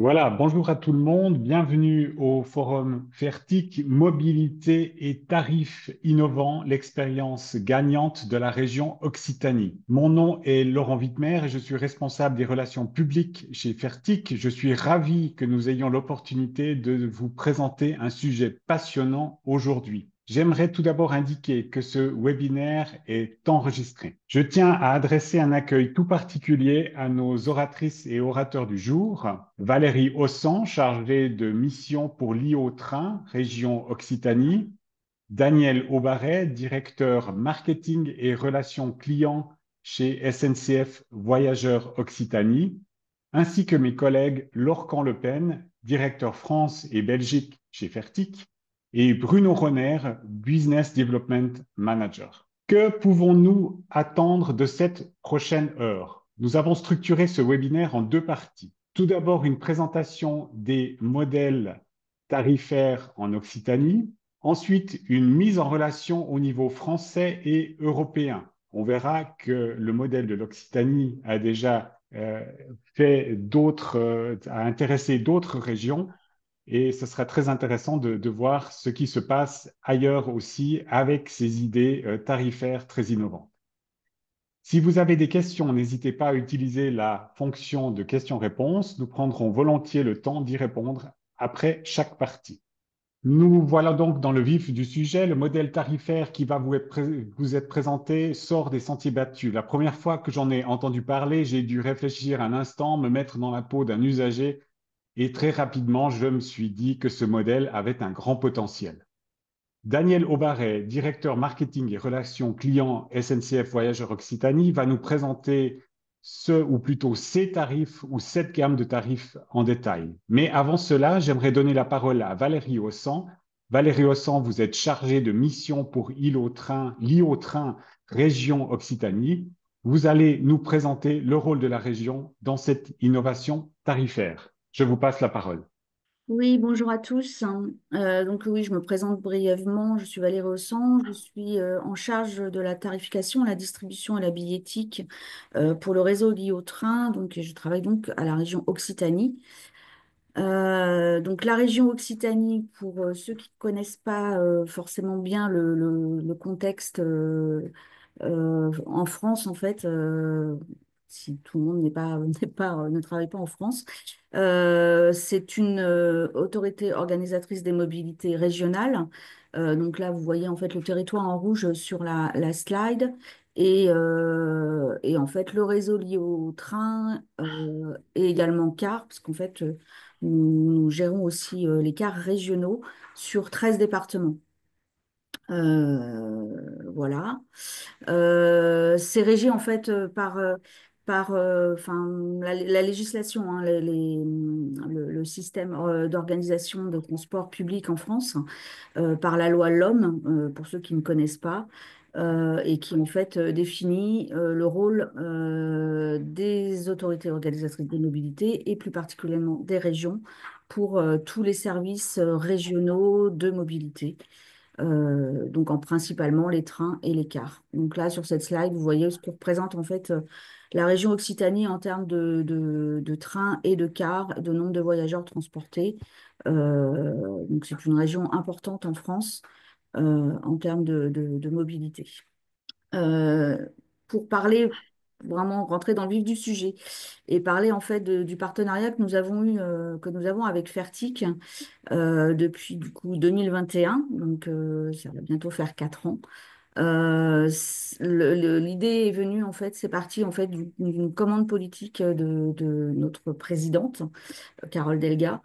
Voilà, bonjour à tout le monde, bienvenue au forum Fertic, mobilité et tarifs innovants, l'expérience gagnante de la région Occitanie. Mon nom est Laurent Wittmer et je suis responsable des relations publiques chez Fertic. Je suis ravi que nous ayons l'opportunité de vous présenter un sujet passionnant aujourd'hui. J'aimerais tout d'abord indiquer que ce webinaire est enregistré. Je tiens à adresser un accueil tout particulier à nos oratrices et orateurs du jour. Valérie Ossan, chargée de mission pour l'IO Train, région Occitanie. Daniel Aubaret, directeur marketing et relations clients chez SNCF Voyageurs Occitanie, ainsi que mes collègues Lorcan Le Pen, directeur France et Belgique chez Fertic, et Bruno Roner, Business Development Manager. Que pouvons-nous attendre de cette prochaine heure? Nous avons structuré ce webinaire en deux parties. Tout d'abord, une présentation des modèles tarifaires en Occitanie. Ensuite, une mise en relation au niveau français et européen. On verra que le modèle de l'Occitanie a déjà a intéressé d'autres régions et ce sera très intéressant de voir ce qui se passe ailleurs aussi avec ces idées tarifaires très innovantes. Si vous avez des questions, n'hésitez pas à utiliser la fonction de questions-réponses. Nous prendrons volontiers le temps d'y répondre après chaque partie. Nous voilà donc dans le vif du sujet. Le modèle tarifaire qui va vous être présenté sort des sentiers battus. La première fois que j'en ai entendu parler, j'ai dû réfléchir un instant, me mettre dans la peau d'un usager et très rapidement, je me suis dit que ce modèle avait un grand potentiel. Daniel Aubaret, directeur marketing et relations clients SNCF Voyageurs Occitanie, va nous présenter ou plutôt ces tarifs ou cette gamme de tarifs en détail. Mais avant cela, j'aimerais donner la parole à Valérie Ossan. Valérie Ossan, vous êtes chargée de mission pour l'IO Train Région Occitanie. Vous allez nous présenter le rôle de la région dans cette innovation tarifaire. Je vous passe la parole. Oui, bonjour à tous. Donc oui, je me présente brièvement. Je suis Valérie Ossan. Je suis en charge de la tarification, la distribution et la billettique pour le réseau lié au train. Donc je travaille donc à la région Occitanie. Donc la région Occitanie, pour ceux qui ne connaissent pas forcément bien le contexte en France, en fait, si tout le monde ne travaille pas en France, c'est une autorité organisatrice des mobilités régionales. Donc là, vous voyez en fait le territoire en rouge sur la slide. Et en fait, le réseau lié au train et également car, parce qu'en fait, nous gérons aussi les cars régionaux sur 13 départements. Voilà. C'est régi en fait enfin, la législation, hein, le système d'organisation de transport public en France, par la loi LOM, pour ceux qui ne connaissent pas, et qui en fait définit le rôle des autorités organisatrices des mobilités et plus particulièrement des régions pour tous les services régionaux de mobilité. Donc principalement les trains et les cars. Donc là, sur cette slide, vous voyez ce que représente en fait la région Occitanie en termes de trains et de cars, de nombre de voyageurs transportés. Donc c'est une région importante en France en termes de mobilité. Euh, pour parler, vraiment rentrer dans le vif du sujet et parler en fait du partenariat que nous avons eu, que nous avons avec Fertic depuis du coup 2021, donc ça va bientôt faire 4 ans. L'idée est venue en fait, c'est parti en fait d'une commande politique de notre présidente, Carole Delga,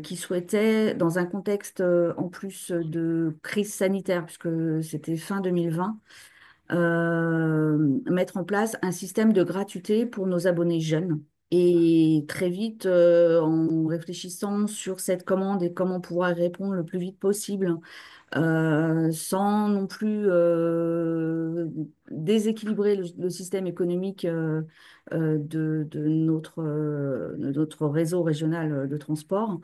qui souhaitait, dans un contexte en plus de crise sanitaire, puisque c'était fin 2020, mettre en place un système de gratuité pour nos abonnés jeunes. Et très vite, en réfléchissant sur cette commande et comment pouvoir y répondre le plus vite possible, sans non plus déséquilibrer le système économique de notre réseau régional de transport,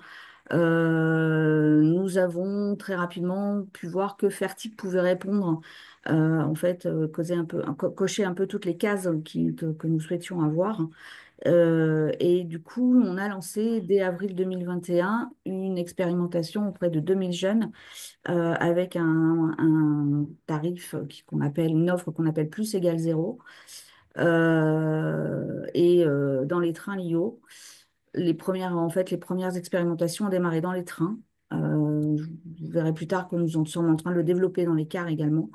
nous avons très rapidement pu voir que Fertic pouvait répondre, en fait, cocher un peu toutes les cases que nous souhaitions avoir. Et du coup, on a lancé dès avril 2021 une expérimentation auprès de 2000 jeunes avec un tarif qu'on appelle, une offre qu'on appelle plus égale zéro. Dans les trains LIO, les premières expérimentations ont démarré dans les trains. Vous verrez plus tard que nous sommes en train de le développer dans les cars également.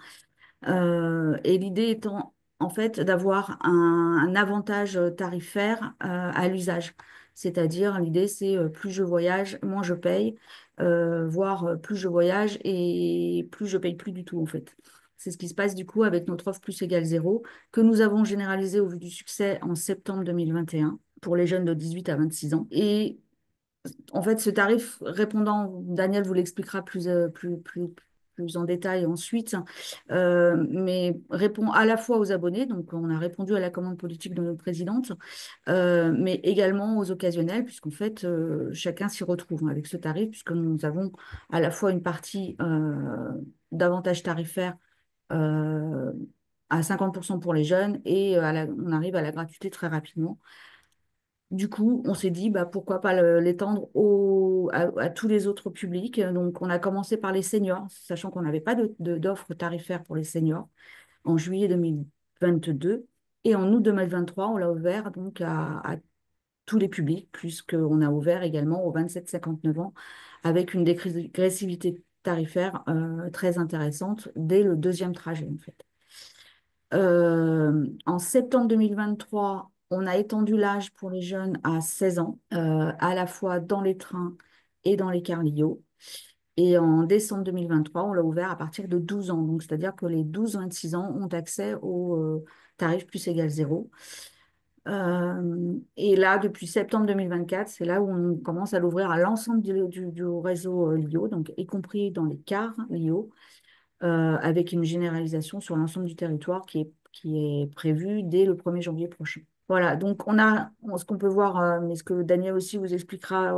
Et l'idée étant en fait d'avoir un avantage tarifaire à l'usage. C'est-à-dire, l'idée, c'est plus je voyage, moins je paye, voire plus je voyage et plus je paye plus du tout, en fait. C'est ce qui se passe du coup avec notre offre plus égale zéro, que nous avons généralisée au vu du succès en septembre 2021 pour les jeunes de 18 à 26 ans. Et en fait, ce tarif répondant, Daniel vous l'expliquera plus en détail ensuite, mais répond à la fois aux abonnés, donc on a répondu à la commande politique de notre présidente, mais également aux occasionnels, puisqu'en fait, chacun s'y retrouve avec ce tarif, puisque nous avons à la fois une partie d'avantages tarifaires euh, à 50% pour les jeunes et on arrive à la gratuité très rapidement. Du coup, on s'est dit, bah, pourquoi pas l'étendre à tous les autres publics. Donc, on a commencé par les seniors, sachant qu'on n'avait pas d'offre tarifaire pour les seniors en juillet 2022. Et en août 2023, on l'a ouvert donc à tous les publics, puisqu'on a ouvert également aux 27-59 ans avec une dégressivité tarifaire très intéressante dès le deuxième trajet, en fait. En septembre 2023, on a étendu l'âge pour les jeunes à 16 ans, à la fois dans les trains et dans les cars Lio. Et en décembre 2023, on l'a ouvert à partir de 12 ans. Donc, c'est-à-dire que les 12-26 ans ont accès au tarif plus égal zéro. Et là, depuis septembre 2024, c'est là où on commence à l'ouvrir à l'ensemble du réseau Lio, donc y compris dans les cars Lio avec une généralisation sur l'ensemble du territoire qui est prévue dès le 1er janvier prochain. Voilà, donc ce qu'on peut voir, mais ce que Daniel aussi vous expliquera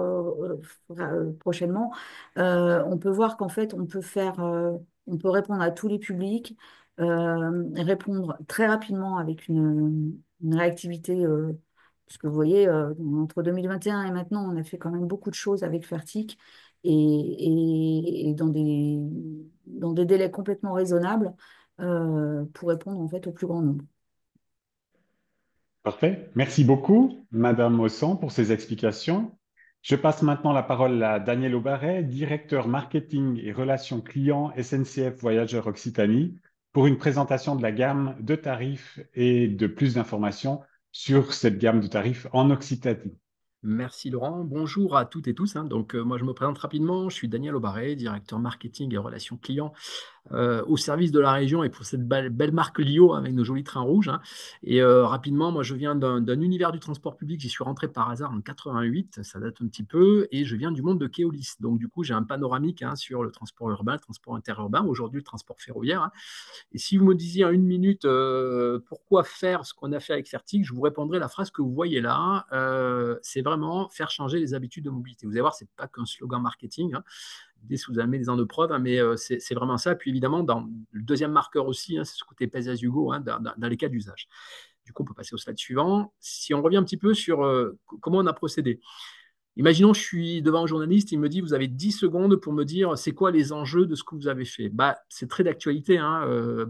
prochainement, on peut voir qu'en fait, on peut répondre à tous les publics, répondre très rapidement avec une réactivité, parce que vous voyez, entre 2021 et maintenant, on a fait quand même beaucoup de choses avec Fertic et dans des délais complètement raisonnables pour répondre en fait au plus grand nombre. Parfait. Merci beaucoup, Madame Ossan, pour ces explications. Je passe maintenant la parole à Daniel Aubaret, directeur marketing et relations clients SNCF Voyageurs Occitanie, pour une présentation de la gamme de tarifs et de plus d'informations sur cette gamme de tarifs en Occitanie. Merci Laurent. Bonjour à toutes et tous. Donc, moi, je me présente rapidement. Je suis Daniel Aubaret, directeur marketing et relations clients au service de la région et pour cette belle marque Lio avec nos jolis trains rouges. Et rapidement, moi, je viens d'un univers du transport public. J'y suis rentré par hasard en 88, ça date un petit peu, et je viens du monde de Keolis. Donc, du coup, j'ai un panoramique sur le transport urbain, le transport interurbain, aujourd'hui le transport ferroviaire. Et si vous me disiez en une minute pourquoi faire ce qu'on a fait avec Fertig, je vous répondrai la phrase que vous voyez là. C'est vraiment faire changer les habitudes de mobilité. Vous allez voir, c'est pas qu'un slogan marketing. L'idée, c'est vous avez des ans de preuve, mais c'est vraiment ça. Puis évidemment, dans le deuxième marqueur aussi, c'est ce côté pay as you go dans les cas d'usage. Du coup, on peut passer au slide suivant. Si on revient un petit peu sur comment on a procédé. Imaginons, je suis devant un journaliste, il me dit, vous avez 10 secondes pour me dire c'est quoi les enjeux de ce que vous avez fait. C'est très d'actualité.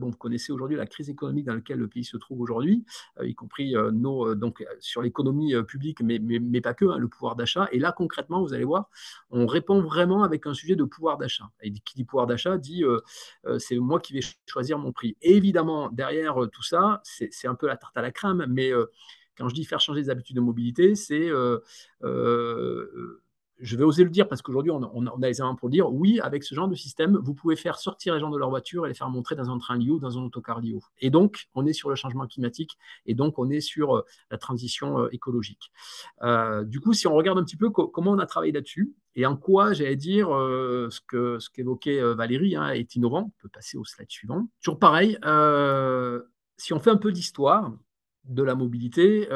Vous connaissez aujourd'hui la crise économique dans laquelle le pays se trouve aujourd'hui, y compris sur l'économie publique, mais pas que, le pouvoir d'achat. Et là, concrètement, vous allez voir, on répond vraiment avec un sujet de pouvoir d'achat. Et qui dit pouvoir d'achat dit c'est moi qui vais choisir mon prix. Et évidemment, derrière tout ça, c'est un peu la tarte à la crème, mais quand je dis faire changer les habitudes de mobilité, c'est, je vais oser le dire parce qu'aujourd'hui, on a les éléments pour le dire, oui, avec ce genre de système, vous pouvez faire sortir les gens de leur voiture et les faire montrer dans un train Lio, dans un autocar Lio. Et donc, on est sur le changement climatique et donc, on est sur la transition écologique. Du coup, si on regarde un petit peu comment on a travaillé là-dessus et en quoi, j'allais dire, ce qu'évoquait Valérie est innovant, on peut passer au slide suivant. Toujours pareil, si on fait un peu d'histoire, de la mobilité,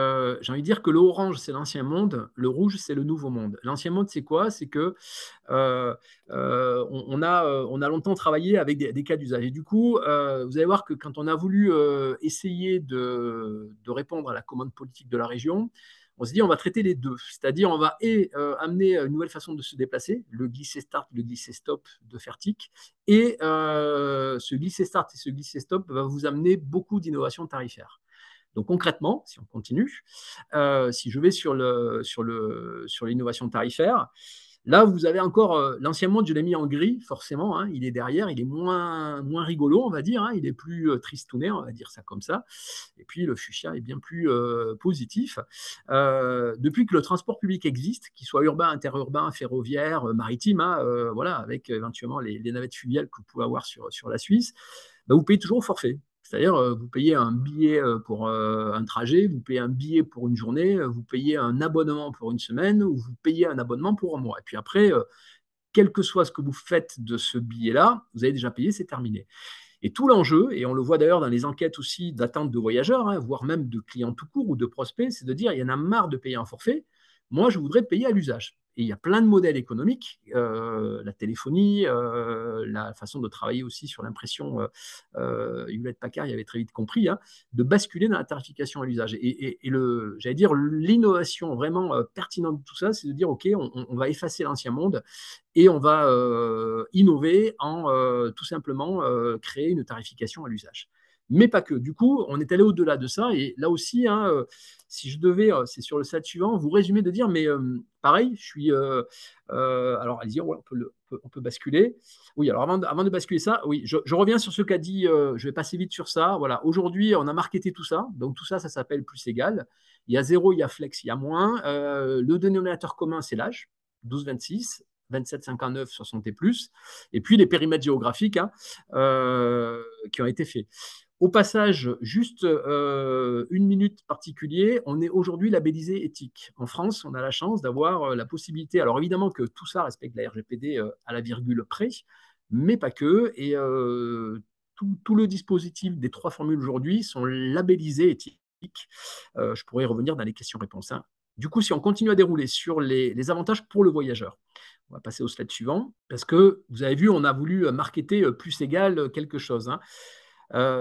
j'ai envie de dire que le orange, c'est l'ancien monde, le rouge, c'est le nouveau monde. L'ancien monde, c'est quoi? C'est que on a longtemps travaillé avec des cas d'usage. Et du coup, vous allez voir que quand on a voulu essayer de répondre à la commande politique de la région, on se dit on va traiter les deux. C'est-à-dire on va amener une nouvelle façon de se déplacer, le glisser-start, le glisser-stop de Fertic. Et ce glisser-start et ce glisser-stop va vous amener beaucoup d'innovations tarifaires. Donc concrètement, si on continue, si je vais sur l'innovation tarifaire, là, vous avez encore l'ancien monde, je l'ai mis en gris, forcément. Hein, il est derrière, il est moins rigolo, on va dire. Hein, il est plus tristounet, on va dire ça comme ça. Et puis, le fuchsia est bien plus positif. Depuis que le transport public existe, qu'il soit urbain, interurbain, ferroviaire, maritime, hein, voilà, avec éventuellement les navettes fluviales que vous pouvez avoir sur la Suisse, bah, vous payez toujours au forfait. C'est-à-dire, vous payez un billet pour un trajet, vous payez un billet pour une journée, vous payez un abonnement pour une semaine, ou vous payez un abonnement pour un mois. Et puis après, quel que soit ce que vous faites de ce billet-là, vous avez déjà payé, c'est terminé. Et tout l'enjeu, et on le voit d'ailleurs dans les enquêtes aussi d'attente de voyageurs, hein, voire même de clients tout court ou de prospects, c'est de dire, il y en a marre de payer un forfait, moi je voudrais payer à l'usage. Et il y a plein de modèles économiques, la téléphonie, la façon de travailler aussi sur l'impression, Hewlett-Packard y avait très vite compris, hein, de basculer dans la tarification à l'usage. Et j'allais dire, l'innovation vraiment pertinente de tout ça, c'est de dire, OK, on va effacer l'ancien monde et on va innover en tout simplement créer une tarification à l'usage. Mais pas que. Du coup, on est allé au-delà de ça. Et là aussi, hein, si je devais, c'est sur le slide suivant, vous résumer de dire, mais pareil, je suis. Alors, allez-y, ouais, on peut basculer. Oui, alors avant de basculer ça, oui, je reviens sur ce qu'a dit, je vais passer vite sur ça. Voilà, aujourd'hui, on a marketé tout ça. Donc, tout ça, ça s'appelle plus égal. Il y a 0, il y a flex, il y a moins. Le dénominateur commun, c'est l'âge, 12-26. 27, 59, 60 et plus, et puis les périmètres géographiques hein, qui ont été faits. Au passage, juste une minute particulier, on est aujourd'hui labellisé éthique. En France, on a la chance d'avoir la possibilité, alors évidemment que tout ça respecte la RGPD à la virgule près, mais pas que, et tout le dispositif des 3 formules aujourd'hui sont labellisés éthiques. Je pourrais revenir dans les questions-réponses. Hein. Du coup, si on continue à dérouler sur les avantages pour le voyageur, on va passer au slide suivant, parce que vous avez vu, on a voulu marketer plus égal quelque chose. Hein.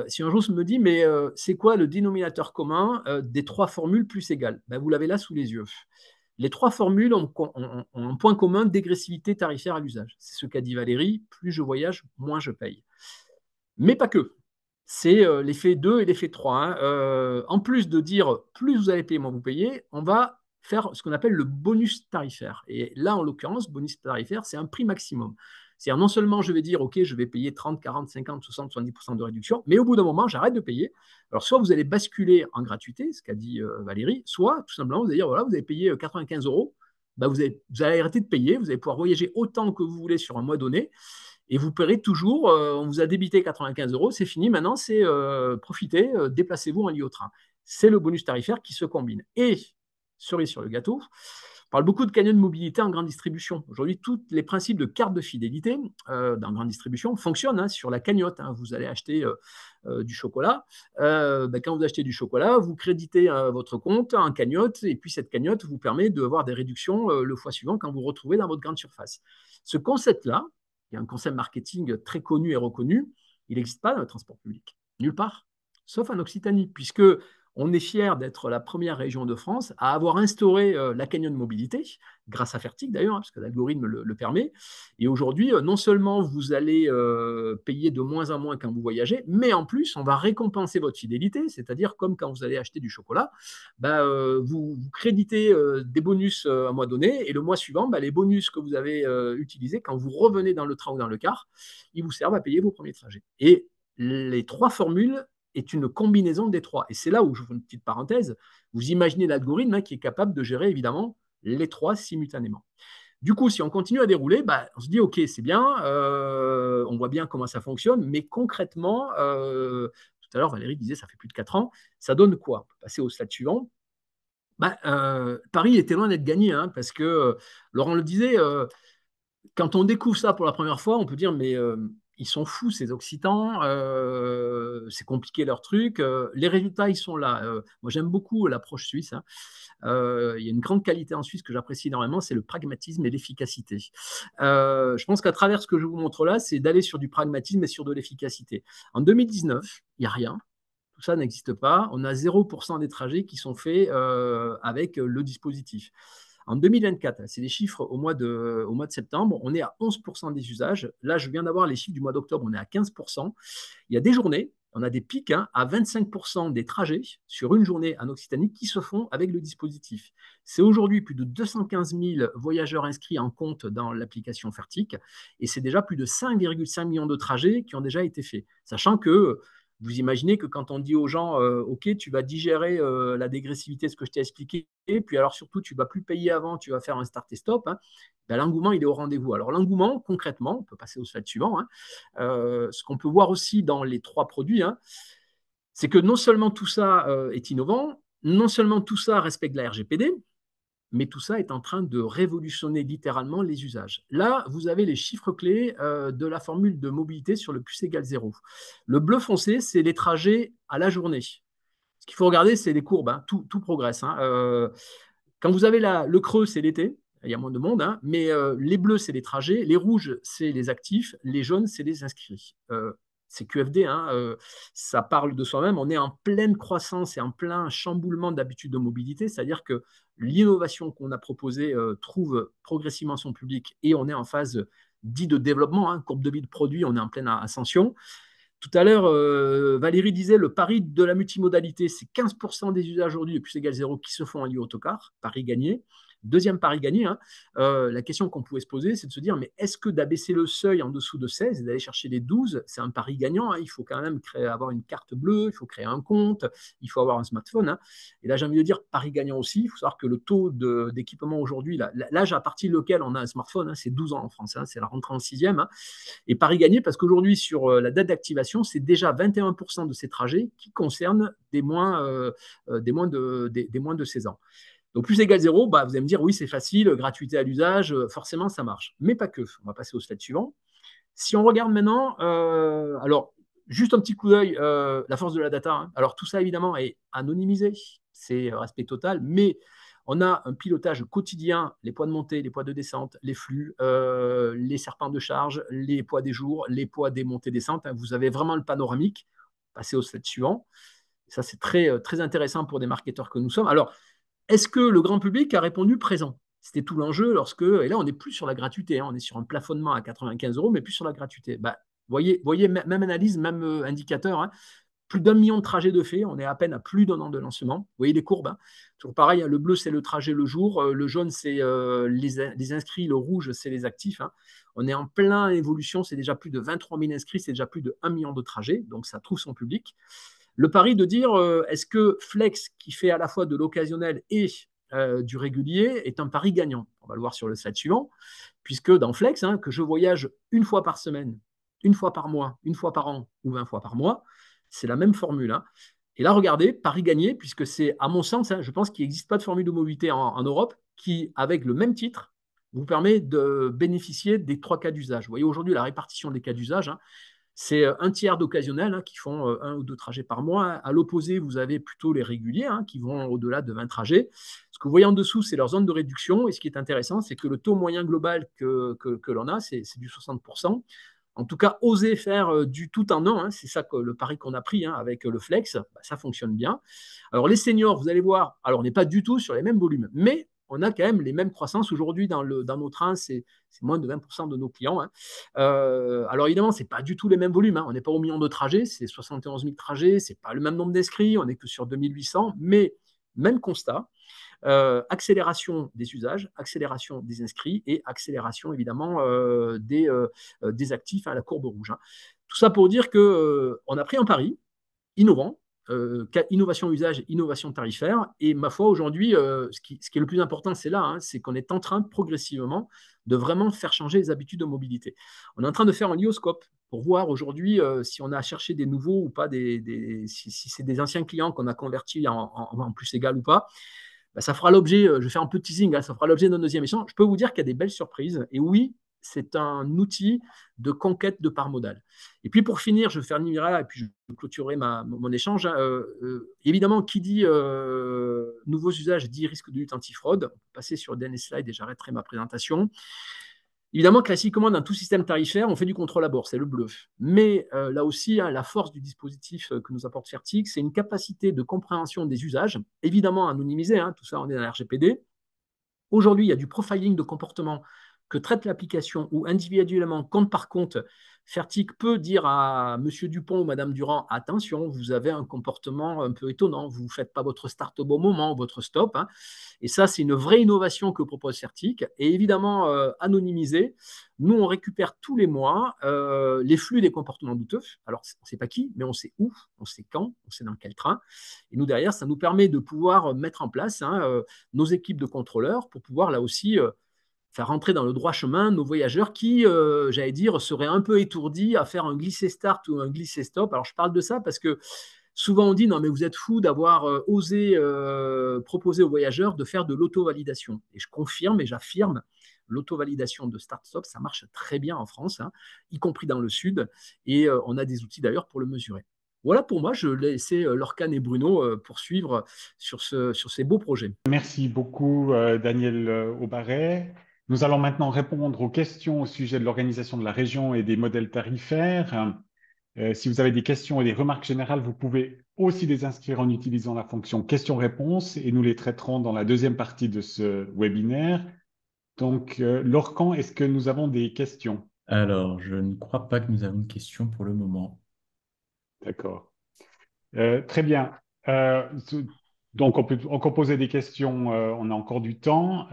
Si un jour je me dis, mais c'est quoi le dénominateur commun des 3 formules plus égales? Ben, vous l'avez là sous les yeux. Les 3 formules ont un point commun dégressivité tarifaire à l'usage. C'est ce qu'a dit Valérie, plus je voyage, moins je paye. Mais pas que. C'est l'effet 2 et l'effet 3. Hein. En plus de dire plus vous allez payer, moins vous payez, on va faire ce qu'on appelle le bonus tarifaire. Et là, en l'occurrence, bonus tarifaire, c'est un prix maximum. C'est-à-dire non seulement je vais dire, OK, je vais payer 30, 40, 50, 60, 70% de réduction, mais au bout d'un moment, j'arrête de payer. Alors, soit vous allez basculer en gratuité, ce qu'a dit Valérie, soit tout simplement, vous allez dire, voilà, vous avez payé 95 €, bah, vous allez arrêter de payer, vous allez pouvoir voyager autant que vous voulez sur un mois donné, et vous paierez toujours, on vous a débité 95 €, c'est fini, maintenant c'est profitez, déplacez-vous en lit au train. C'est le bonus tarifaire qui se combine. Et, cerise sur le gâteau, on parle beaucoup de canaux de mobilité en grande distribution. Aujourd'hui, tous les principes de carte de fidélité dans grande distribution fonctionnent hein, sur la cagnotte. Hein. Vous allez acheter du chocolat. Quand vous achetez du chocolat, vous créditez votre compte en cagnotte et puis cette cagnotte vous permet d'avoir des réductions le fois suivant quand vous vous retrouvez dans votre grande surface. Ce concept-là, il y a un concept marketing très connu et reconnu, il n'existe pas dans le transport public, nulle part, sauf en Occitanie, puisque on est fier d'être la première région de France à avoir instauré la cagnotte mobilité, grâce à Fertic d'ailleurs, hein, parce que l'algorithme le permet. Et aujourd'hui, non seulement vous allez payer de moins en moins quand vous voyagez, mais en plus, on va récompenser votre fidélité, c'est-à-dire comme quand vous allez acheter du chocolat, vous créditez des bonus un mois donné, et le mois suivant, les bonus que vous avez utilisés, quand vous revenez dans le train ou dans le car, ils vous servent à payer vos premiers trajets. Et les 3 formules est une combinaison des 3. Et c'est là où je fais une petite parenthèse. Vous imaginez l'algorithme hein, qui est capable de gérer évidemment les 3 simultanément. Du coup, si on continue à dérouler, on se dit, OK, c'est bien, on voit bien comment ça fonctionne, mais concrètement, tout à l'heure, Valérie disait, ça fait plus de 4 ans, ça donne quoi? On peut passer au slide suivant. Paris était loin d'être gagné, hein, parce que Laurent le disait, quand on découvre ça pour la première fois, on peut dire, mais ils sont fous, ces Occitans, c'est compliqué leur truc. Les résultats, ils sont là. Moi, j'aime beaucoup l'approche suisse. Hein. Il y a une grande qualité en Suisse que j'apprécie énormément, c'est le pragmatisme et l'efficacité. Je pense qu'à travers ce que je vous montre là, c'est d'aller sur du pragmatisme et sur de l'efficacité. En 2019, il n'y a rien. Tout ça n'existe pas. On a 0% des trajets qui sont faits avec le dispositif. En 2024, c'est les chiffres au mois de septembre, on est à 11% des usages. Là, je viens d'avoir les chiffres du mois d'octobre, on est à 15%. Il y a des journées, on a des pics à 25% des trajets sur une journée en Occitanie qui se font avec le dispositif. C'est aujourd'hui plus de 215 000 voyageurs inscrits en compte dans l'application Fertic et c'est déjà plus de 5,5 millions de trajets qui ont déjà été faits. Sachant que vous imaginez que quand on dit aux gens, OK, tu vas digérer la dégressivité, ce que je t'ai expliqué, et puis alors surtout, tu ne vas plus payer avant, tu vas faire un start et stop, hein, ben, l'engouement, il est au rendez-vous. Alors l'engouement, concrètement, on peut passer au slide suivant, hein, ce qu'on peut voir aussi dans les 3 produits, hein, c'est que non seulement tout ça est innovant, non seulement tout ça respecte la RGPD, mais tout ça est en train de révolutionner littéralement les usages. Là, vous avez les chiffres clés de la formule de mobilité sur le plus égal 0. Le bleu foncé, c'est les trajets à la journée. Ce qu'il faut regarder, c'est les courbes, hein, tout progresse. Hein. Quand vous avez le creux, c'est l'été, il y a moins de monde, hein, mais les bleus, c'est les trajets, les rouges, c'est les actifs, les jaunes, c'est les inscrits. C'est QFD, hein, ça parle de soi-même. On est en pleine croissance et en plein chamboulement d'habitudes de mobilité, c'est-à-dire que l'innovation qu'on a proposée trouve progressivement son public et on est en phase dite de développement, hein, courbe de vie de produit, on est en pleine ascension. Tout à l'heure, Valérie disait le pari de la multimodalité, c'est 15% des usages aujourd'hui de plus égal 0 qui se font en lieu autocar, pari gagné. Deuxième pari gagné, hein, la question qu'on pouvait se poser, c'est de se dire, mais est-ce que d'abaisser le seuil en dessous de 16 et d'aller chercher les 12, c'est un pari gagnant, hein, il faut quand même avoir une carte bleue, il faut créer un compte, il faut avoir un smartphone. Hein. Et là, j'ai envie de dire pari gagnant aussi, il faut savoir que le taux d'équipement aujourd'hui, l'âge à partir duquel on a un smartphone, hein, c'est 12 ans en France, hein, c'est la rentrée en 6e. Hein, et pari gagné parce qu'aujourd'hui, sur la date d'activation, c'est déjà 21% de ces trajets qui concernent des moins de 16 ans. Donc, plus égal 0, bah, vous allez me dire, oui, c'est facile, gratuité à l'usage, forcément, ça marche. Mais pas que. On va passer au slide suivant. Si on regarde maintenant, alors, juste un petit coup d'œil, la force de la data. Hein. Alors, tout ça, évidemment, est anonymisé, c'est respect total, mais on a un pilotage quotidien, les poids de montée, les poids de descente, les flux, les serpents de charge, les poids des jours, les poids des montées-descentes. Hein. Vous avez vraiment le panoramique. Passez au slide suivant. Ça, c'est très, très intéressant pour des marketeurs que nous sommes. Alors, est-ce que le grand public a répondu présent? C'était tout l'enjeu lorsque, et là on n'est plus sur la gratuité, hein, on est sur un plafonnement à 95 €, mais plus sur la gratuité. Bah, voyez, même analyse, même indicateur, hein, plus d'1 million de trajets de fait, on est à peine à plus d'1 an de lancement. Vous voyez les courbes, hein, toujours pareil, hein, le bleu c'est le trajet le jour, le jaune c'est les inscrits, le rouge c'est les actifs. Hein. On est en plein évolution, c'est déjà plus de 23 000 inscrits, c'est déjà plus de 1 million de trajets, donc ça trouve son public. Le pari de dire est-ce que Flex, qui fait à la fois de l'occasionnel et du régulier, est un pari gagnant? On va le voir sur le slide suivant, puisque dans Flex, hein, que je voyage une fois par semaine, une fois par mois, une fois par an ou 20 fois par mois, c'est la même formule. Hein. Et là, regardez, pari gagné, puisque c'est, à mon sens, hein, je pense qu'il n'existe pas de formule de mobilité en Europe qui, avec le même titre, vous permet de bénéficier des 3 cas d'usage. Vous voyez aujourd'hui la répartition des cas d'usage. Hein, c'est un tiers d'occasionnels hein, qui font 1 ou 2 trajets par mois. À l'opposé, vous avez plutôt les réguliers hein, qui vont au-delà de 20 trajets. Ce que vous voyez en dessous, c'est leur zone de réduction. Et ce qui est intéressant, c'est que le taux moyen global que l'on a, c'est du 60%. En tout cas, oser faire du tout en un, hein, c'est ça que le pari qu'on a pris hein, avec le Flex, bah, ça fonctionne bien. Alors les seniors, vous allez voir, alors on n'est pas du tout sur les mêmes volumes, mais on a quand même les mêmes croissances. Aujourd'hui, dans nos trains, c'est moins de 20% de nos clients. Hein. Alors évidemment, ce n'est pas du tout les mêmes volumes. Hein. On n'est pas au million de trajets, c'est 71 000 trajets, ce n'est pas le même nombre d'inscrits, on n'est que sur 2800, mais même constat. Accélération des usages, accélération des inscrits et accélération évidemment des actifs à la courbe rouge. Hein. Tout ça pour dire qu'on a pris un pari innovant, innovation usage, innovation tarifaire. Et ma foi, aujourd'hui, ce qui est le plus important, c'est là, hein, c'est qu'on est en train progressivement de vraiment faire changer les habitudes de mobilité. On est en train de faire un lioscope pour voir aujourd'hui si on a cherché des nouveaux ou pas, si c'est des anciens clients qu'on a convertis en plus égal ou pas. Bah, ça fera l'objet, je vais faire un peu de teasing, hein, ça fera l'objet de notre deuxième échange. Je peux vous dire qu'il y a des belles surprises. Et oui, c'est un outil de conquête de part modale. Et puis pour finir, je vais faire Nimira et puis je clôturerai mon échange. Hein. Évidemment, qui dit nouveaux usages dit risque de lutte antifraude. On peut passer sur le dernier slide et j'arrêterai ma présentation. Évidemment, classiquement, dans tout système tarifaire, on fait du contrôle à bord, c'est le bluff. Mais là aussi, hein, la force du dispositif que nous apporte Fertic, c'est une capacité de compréhension des usages, évidemment anonymisée, hein, tout ça, on est dans la RGPD. Aujourd'hui, il y a du profiling de comportement que traite l'application où individuellement, compte par compte, Fertic peut dire à Monsieur Dupont ou Madame Durand, attention, vous avez un comportement un peu étonnant, vous ne faites pas votre start au bon moment, votre stop. Hein. Et ça, c'est une vraie innovation que propose Fertic. Et évidemment, anonymisé, nous, on récupère tous les mois les flux des comportements douteux. Alors, on ne sait pas qui, mais on sait où, on sait quand, on sait dans quel train. Et nous, derrière, ça nous permet de pouvoir mettre en place nos équipes de contrôleurs pour pouvoir là aussi faire rentrer dans le droit chemin nos voyageurs qui, j'allais dire, seraient un peu étourdis à faire un glisser start ou un glisser stop. Alors je parle de ça parce que souvent on dit non mais vous êtes fou d'avoir osé proposer aux voyageurs de faire de l'auto-validation. Et je confirme et j'affirme, l'auto-validation de start-stop, ça marche très bien en France, hein, y compris dans le sud, et on a des outils d'ailleurs pour le mesurer. Voilà pour moi, je laissais Lorcan et Bruno poursuivre sur ces beaux projets. Merci beaucoup, Daniel Aubaret. Nous allons maintenant répondre aux questions au sujet de l'organisation de la région et des modèles tarifaires. Si vous avez des questions et des remarques générales, vous pouvez aussi les inscrire en utilisant la fonction questions-réponses et nous les traiterons dans la deuxième partie de ce webinaire. Donc, Lorcan, est-ce que nous avons des questions? Alors, je ne crois pas que nous avons une question pour le moment. D'accord. Très bien. Donc, on peut encore poser des questions, on a encore du temps.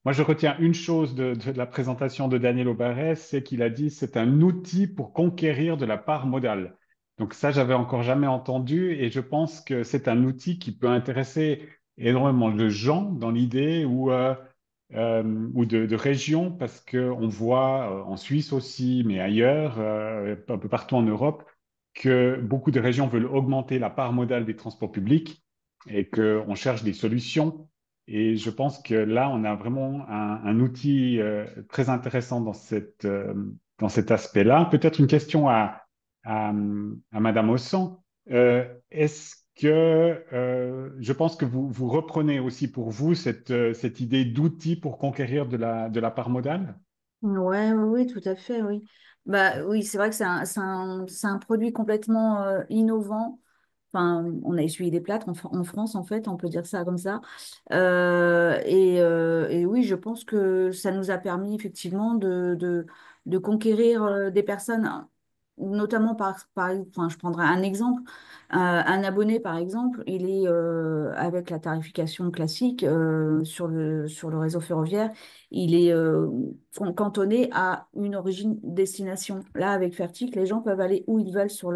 Moi, je retiens une chose de la présentation de Daniel Aubaret, c'est qu'il a dit c'est un outil pour conquérir de la part modale. Donc ça, j'avais encore jamais entendu et je pense que c'est un outil qui peut intéresser énormément de gens dans l'idée ou de régions parce qu'on voit en Suisse aussi, mais ailleurs, un peu partout en Europe, que beaucoup de régions veulent augmenter la part modale des transports publics et qu'on cherche des solutions. Et je pense que là, on a vraiment un outil très intéressant dans cet aspect-là. Peut-être une question à Madame Ossan. Est-ce que je pense que vous reprenez aussi pour vous cette idée d'outil pour conquérir de la part modale? Ouais, oui, oui, tout à fait, oui. Bah oui, c'est vrai que c'est un produit complètement innovant. Enfin, on a essuyé des plâtres en France, en fait, on peut dire ça comme ça. Et oui, je pense que ça nous a permis effectivement de conquérir des personnes, notamment enfin, je prendrai un exemple. Un abonné, par exemple, il est avec la tarification classique sur le réseau ferroviaire, il est cantonné à une origine-destination. Là, avec Fertic, les gens peuvent aller où ils veulent sur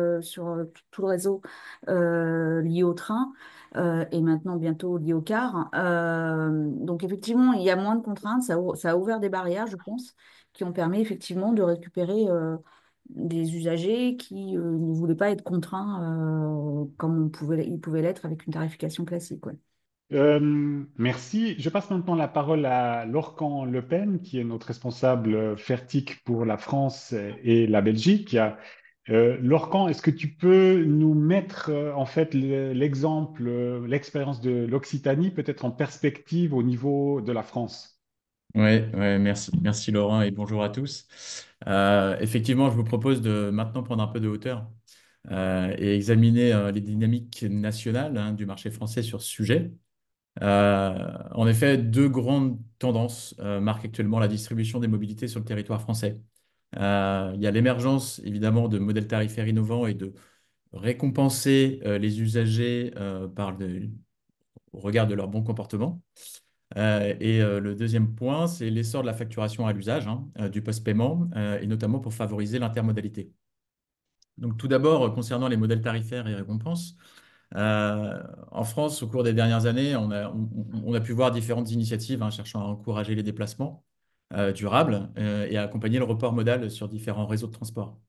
tout le réseau lié au train et maintenant bientôt lié au car. Donc effectivement, il y a moins de contraintes, ça a ouvert des barrières, je pense, qui ont permis effectivement de récupérer des usagers qui ne voulaient pas être contraints comme ils pouvaient l'être avec une tarification classique. Ouais. Merci. Je passe maintenant la parole à Lorcan Le Pen, qui est notre responsable Fertic pour la France et la Belgique. Lorcan, est-ce que tu peux nous mettre en fait l'exemple, l'expérience de l'Occitanie peut-être en perspective au niveau de la France? Oui, ouais, merci. Merci Laurent et bonjour à tous. Effectivement, je vous propose de maintenant prendre un peu de hauteur et examiner les dynamiques nationales du marché français sur ce sujet. En effet, deux grandes tendances marquent actuellement la distribution des mobilités sur le territoire français. Il y a l'émergence évidemment de modèles tarifaires innovants et de récompenser les usagers au regard de leur bon comportement. Le deuxième point, c'est l'essor de la facturation à l'usage, du post-paiement, et notamment pour favoriser l'intermodalité. Donc tout d'abord, concernant les modèles tarifaires et récompenses, en France, au cours des dernières années, on a pu voir différentes initiatives cherchant à encourager les déplacements durables et à accompagner le report modal sur différents réseaux de transport.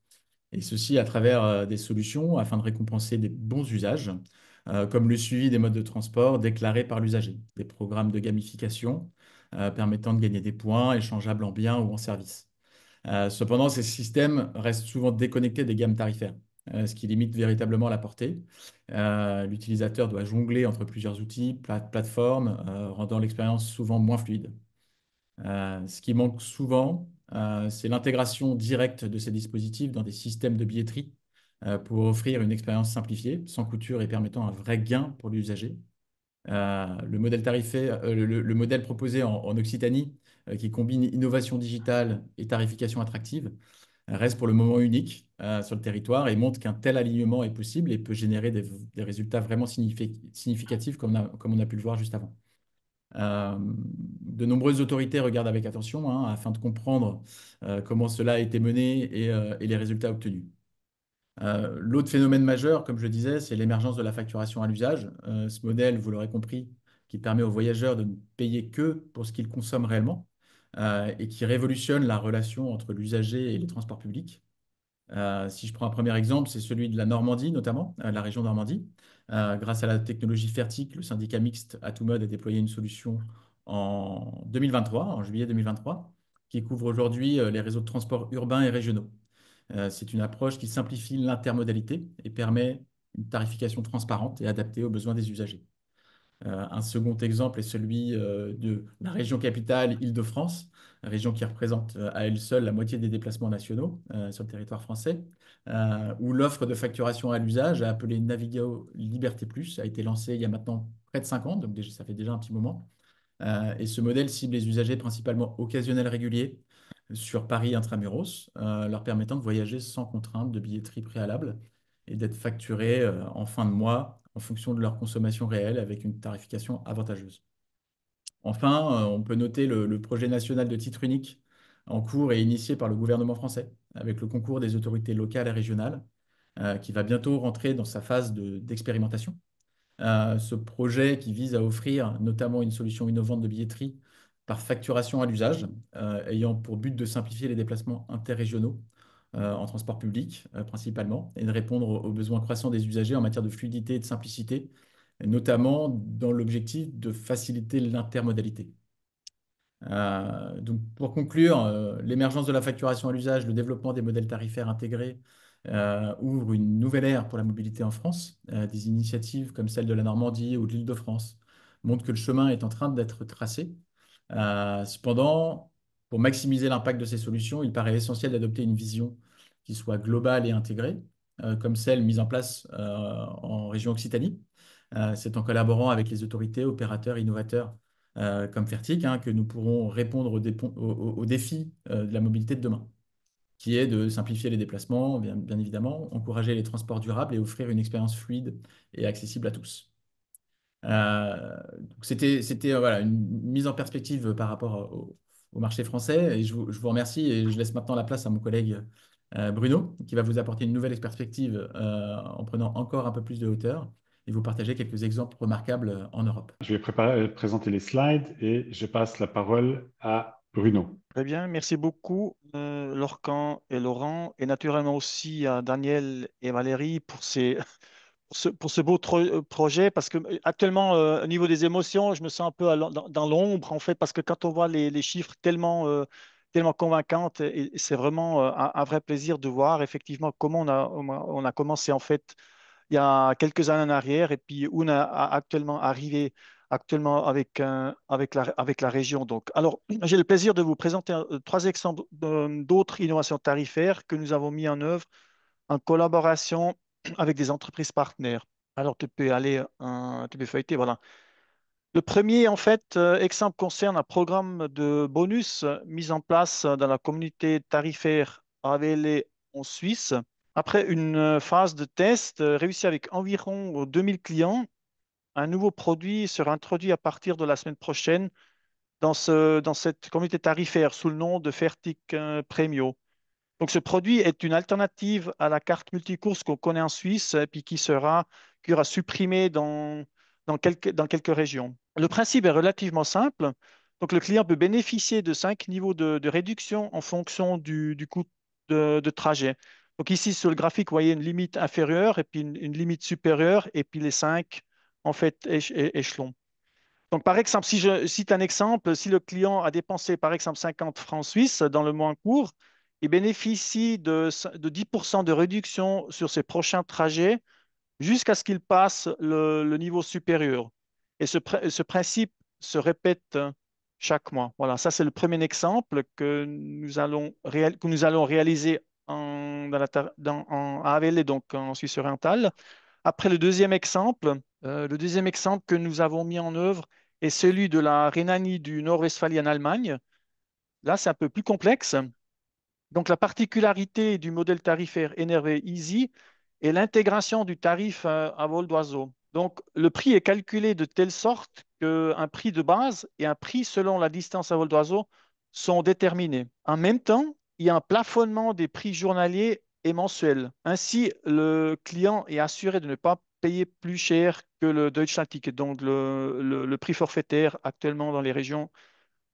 Et ceci à travers des solutions afin de récompenser des bons usages, comme le suivi des modes de transport déclarés par l'usager, des programmes de gamification permettant de gagner des points échangeables en biens ou en services. Cependant, ces systèmes restent souvent déconnectés des gammes tarifaires, ce qui limite véritablement la portée. L'utilisateur doit jongler entre plusieurs outils, plateformes, rendant l'expérience souvent moins fluide. Ce qui manque souvent, c'est l'intégration directe de ces dispositifs dans des systèmes de billetterie pour offrir une expérience simplifiée, sans couture et permettant un vrai gain pour l'usager. Le modèle tarifaire, le modèle proposé en Occitanie, qui combine innovation digitale et tarification attractive, reste pour le moment unique sur le territoire et montre qu'un tel alignement est possible et peut générer des résultats vraiment significatifs comme on a pu le voir juste avant. De nombreuses autorités regardent avec attention afin de comprendre comment cela a été mené et les résultats obtenus. L'autre phénomène majeur, comme je le disais, c'est l'émergence de la facturation à l'usage. Ce modèle, vous l'aurez compris, qui permet aux voyageurs de ne payer que pour ce qu'ils consomment réellement et qui révolutionne la relation entre l'usager et les transports publics. Si je prends un premier exemple, c'est celui de la Normandie, notamment, la région Normandie. Grâce à la technologie Fertic, le syndicat mixte Atomode a déployé une solution en 2023, en juillet 2023, qui couvre aujourd'hui les réseaux de transport urbains et régionaux. C'est une approche qui simplifie l'intermodalité et permet une tarification transparente et adaptée aux besoins des usagers. Un second exemple est celui de la région capitale Île-de-France, région qui représente à elle seule la moitié des déplacements nationaux sur le territoire français, où l'offre de facturation à l'usage, appelée Navigo Liberté Plus, a été lancée il y a maintenant près de 5 ans, donc déjà, ça fait déjà un petit moment. Et ce modèle cible les usagers principalement occasionnels réguliers sur Paris intramuros, leur permettant de voyager sans contrainte de billetterie préalable et d'être facturés en fin de mois en fonction de leur consommation réelle avec une tarification avantageuse. Enfin, on peut noter le projet national de titre unique en cours et initié par le gouvernement français avec le concours des autorités locales et régionales qui va bientôt rentrer dans sa phase d'expérimentation. Ce projet qui vise à offrir notamment une solution innovante de billetterie par facturation à l'usage, ayant pour but de simplifier les déplacements interrégionaux en transport public principalement, et de répondre aux besoins croissants des usagers en matière de fluidité et de simplicité, et notamment dans l'objectif de faciliter l'intermodalité. Donc pour conclure, l'émergence de la facturation à l'usage, le développement des modèles tarifaires intégrés ouvre une nouvelle ère pour la mobilité en France. Des initiatives comme celle de la Normandie ou de l'Île-de-France montrent que le chemin est en train d'être tracé. Cependant, pour maximiser l'impact de ces solutions, il paraît essentiel d'adopter une vision qui soit globale et intégrée, comme celle mise en place en région Occitanie. C'est en collaborant avec les autorités, opérateurs, innovateurs comme Fertic que nous pourrons répondre aux défis de la mobilité de demain, qui est de simplifier les déplacements, bien évidemment, encourager les transports durables et offrir une expérience fluide et accessible à tous. Donc c'était voilà, une mise en perspective par rapport au marché français et je vous remercie et je laisse maintenant la place à mon collègue Bruno qui va vous apporter une nouvelle perspective en prenant encore un peu plus de hauteur et vous partager quelques exemples remarquables en Europe. Je vais présenter les slides et je passe la parole à Bruno. Très bien, merci beaucoup Lorcan et Laurent, et naturellement aussi à Daniel et Valérie pour pour ce beau projet, parce que actuellement, au niveau des émotions, je me sens un peu dans l'ombre, en fait, parce que quand on voit les chiffres tellement convaincantes, et c'est vraiment un vrai plaisir de voir effectivement comment on a commencé, en fait, il y a quelques années en arrière, et puis où on a actuellement arrivé actuellement avec la région. Donc, alors, j'ai le plaisir de vous présenter 3 exemples d'autres innovations tarifaires que nous avons mis en œuvre en collaboration avec des entreprises partenaires. Alors, tu peux feuilleter, voilà. Le premier, en fait, exemple concerne un programme de bonus mis en place dans la communauté tarifaire AVL en Suisse. Après une phase de test réussie avec environ 2000 clients, un nouveau produit sera introduit à partir de la semaine prochaine dans cette communauté tarifaire sous le nom de Fertic Premio. Donc, ce produit est une alternative à la carte multicourse qu'on connaît en Suisse, et puis qui aura supprimé dans quelques régions. Le principe est relativement simple. Donc, le client peut bénéficier de 5 niveaux de réduction en fonction du coût de trajet. Donc, ici, sur le graphique, vous voyez une limite inférieure et puis une limite supérieure, et puis les 5, en fait, échelons. Donc, par exemple, si je cite un exemple, si le client a dépensé, par exemple, 50 francs suisses dans le mois en cours, il bénéficie de 10% de réduction sur ses prochains trajets jusqu'à ce qu'il passe le niveau supérieur. Et ce principe se répète chaque mois. Voilà, ça c'est le premier exemple que nous allons réaliser à Avellé, donc en Suisse orientale. Après, le deuxième exemple que nous avons mis en œuvre est celui de la Rhénanie du Nord-Westphalie en Allemagne. Là, c'est un peu plus complexe. Donc, la particularité du modèle tarifaire Enervé Easy est l'intégration du tarif à vol d'oiseau. Donc, le prix est calculé de telle sorte qu'un prix de base et un prix selon la distance à vol d'oiseau sont déterminés. En même temps, il y a un plafonnement des prix journaliers et mensuels. Ainsi, le client est assuré de ne pas payer plus cher que le Deutschlandticket, donc le prix forfaitaire actuellement dans les régions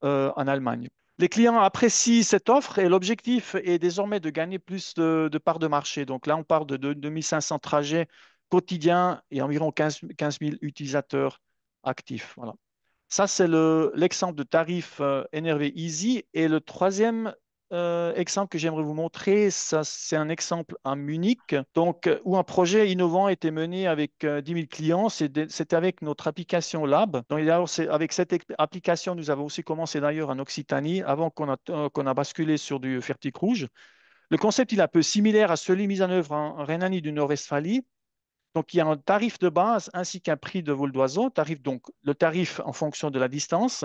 en Allemagne. Les clients apprécient cette offre et l'objectif est désormais de gagner plus de parts de marché. Donc là, on parle de 2500 trajets quotidiens et environ 15 000 utilisateurs actifs. Voilà. Ça, c'est l'exemple de tarif NRV Easy. Et le troisième exemple que j'aimerais vous montrer, ça, c'est un exemple à Munich, donc, où un projet innovant a été mené avec 10 000 clients. C'était avec notre application Lab. Donc, d'ailleurs, avec cette application, nous avons aussi commencé d'ailleurs en Occitanie avant qu'on a basculé sur du Fertic Rouge. Le concept, il est un peu similaire à celui mis en œuvre en Rhénanie du Nord-Westphalie. Donc, il y a un tarif de base ainsi qu'un prix de vol d'oiseau, donc le tarif en fonction de la distance.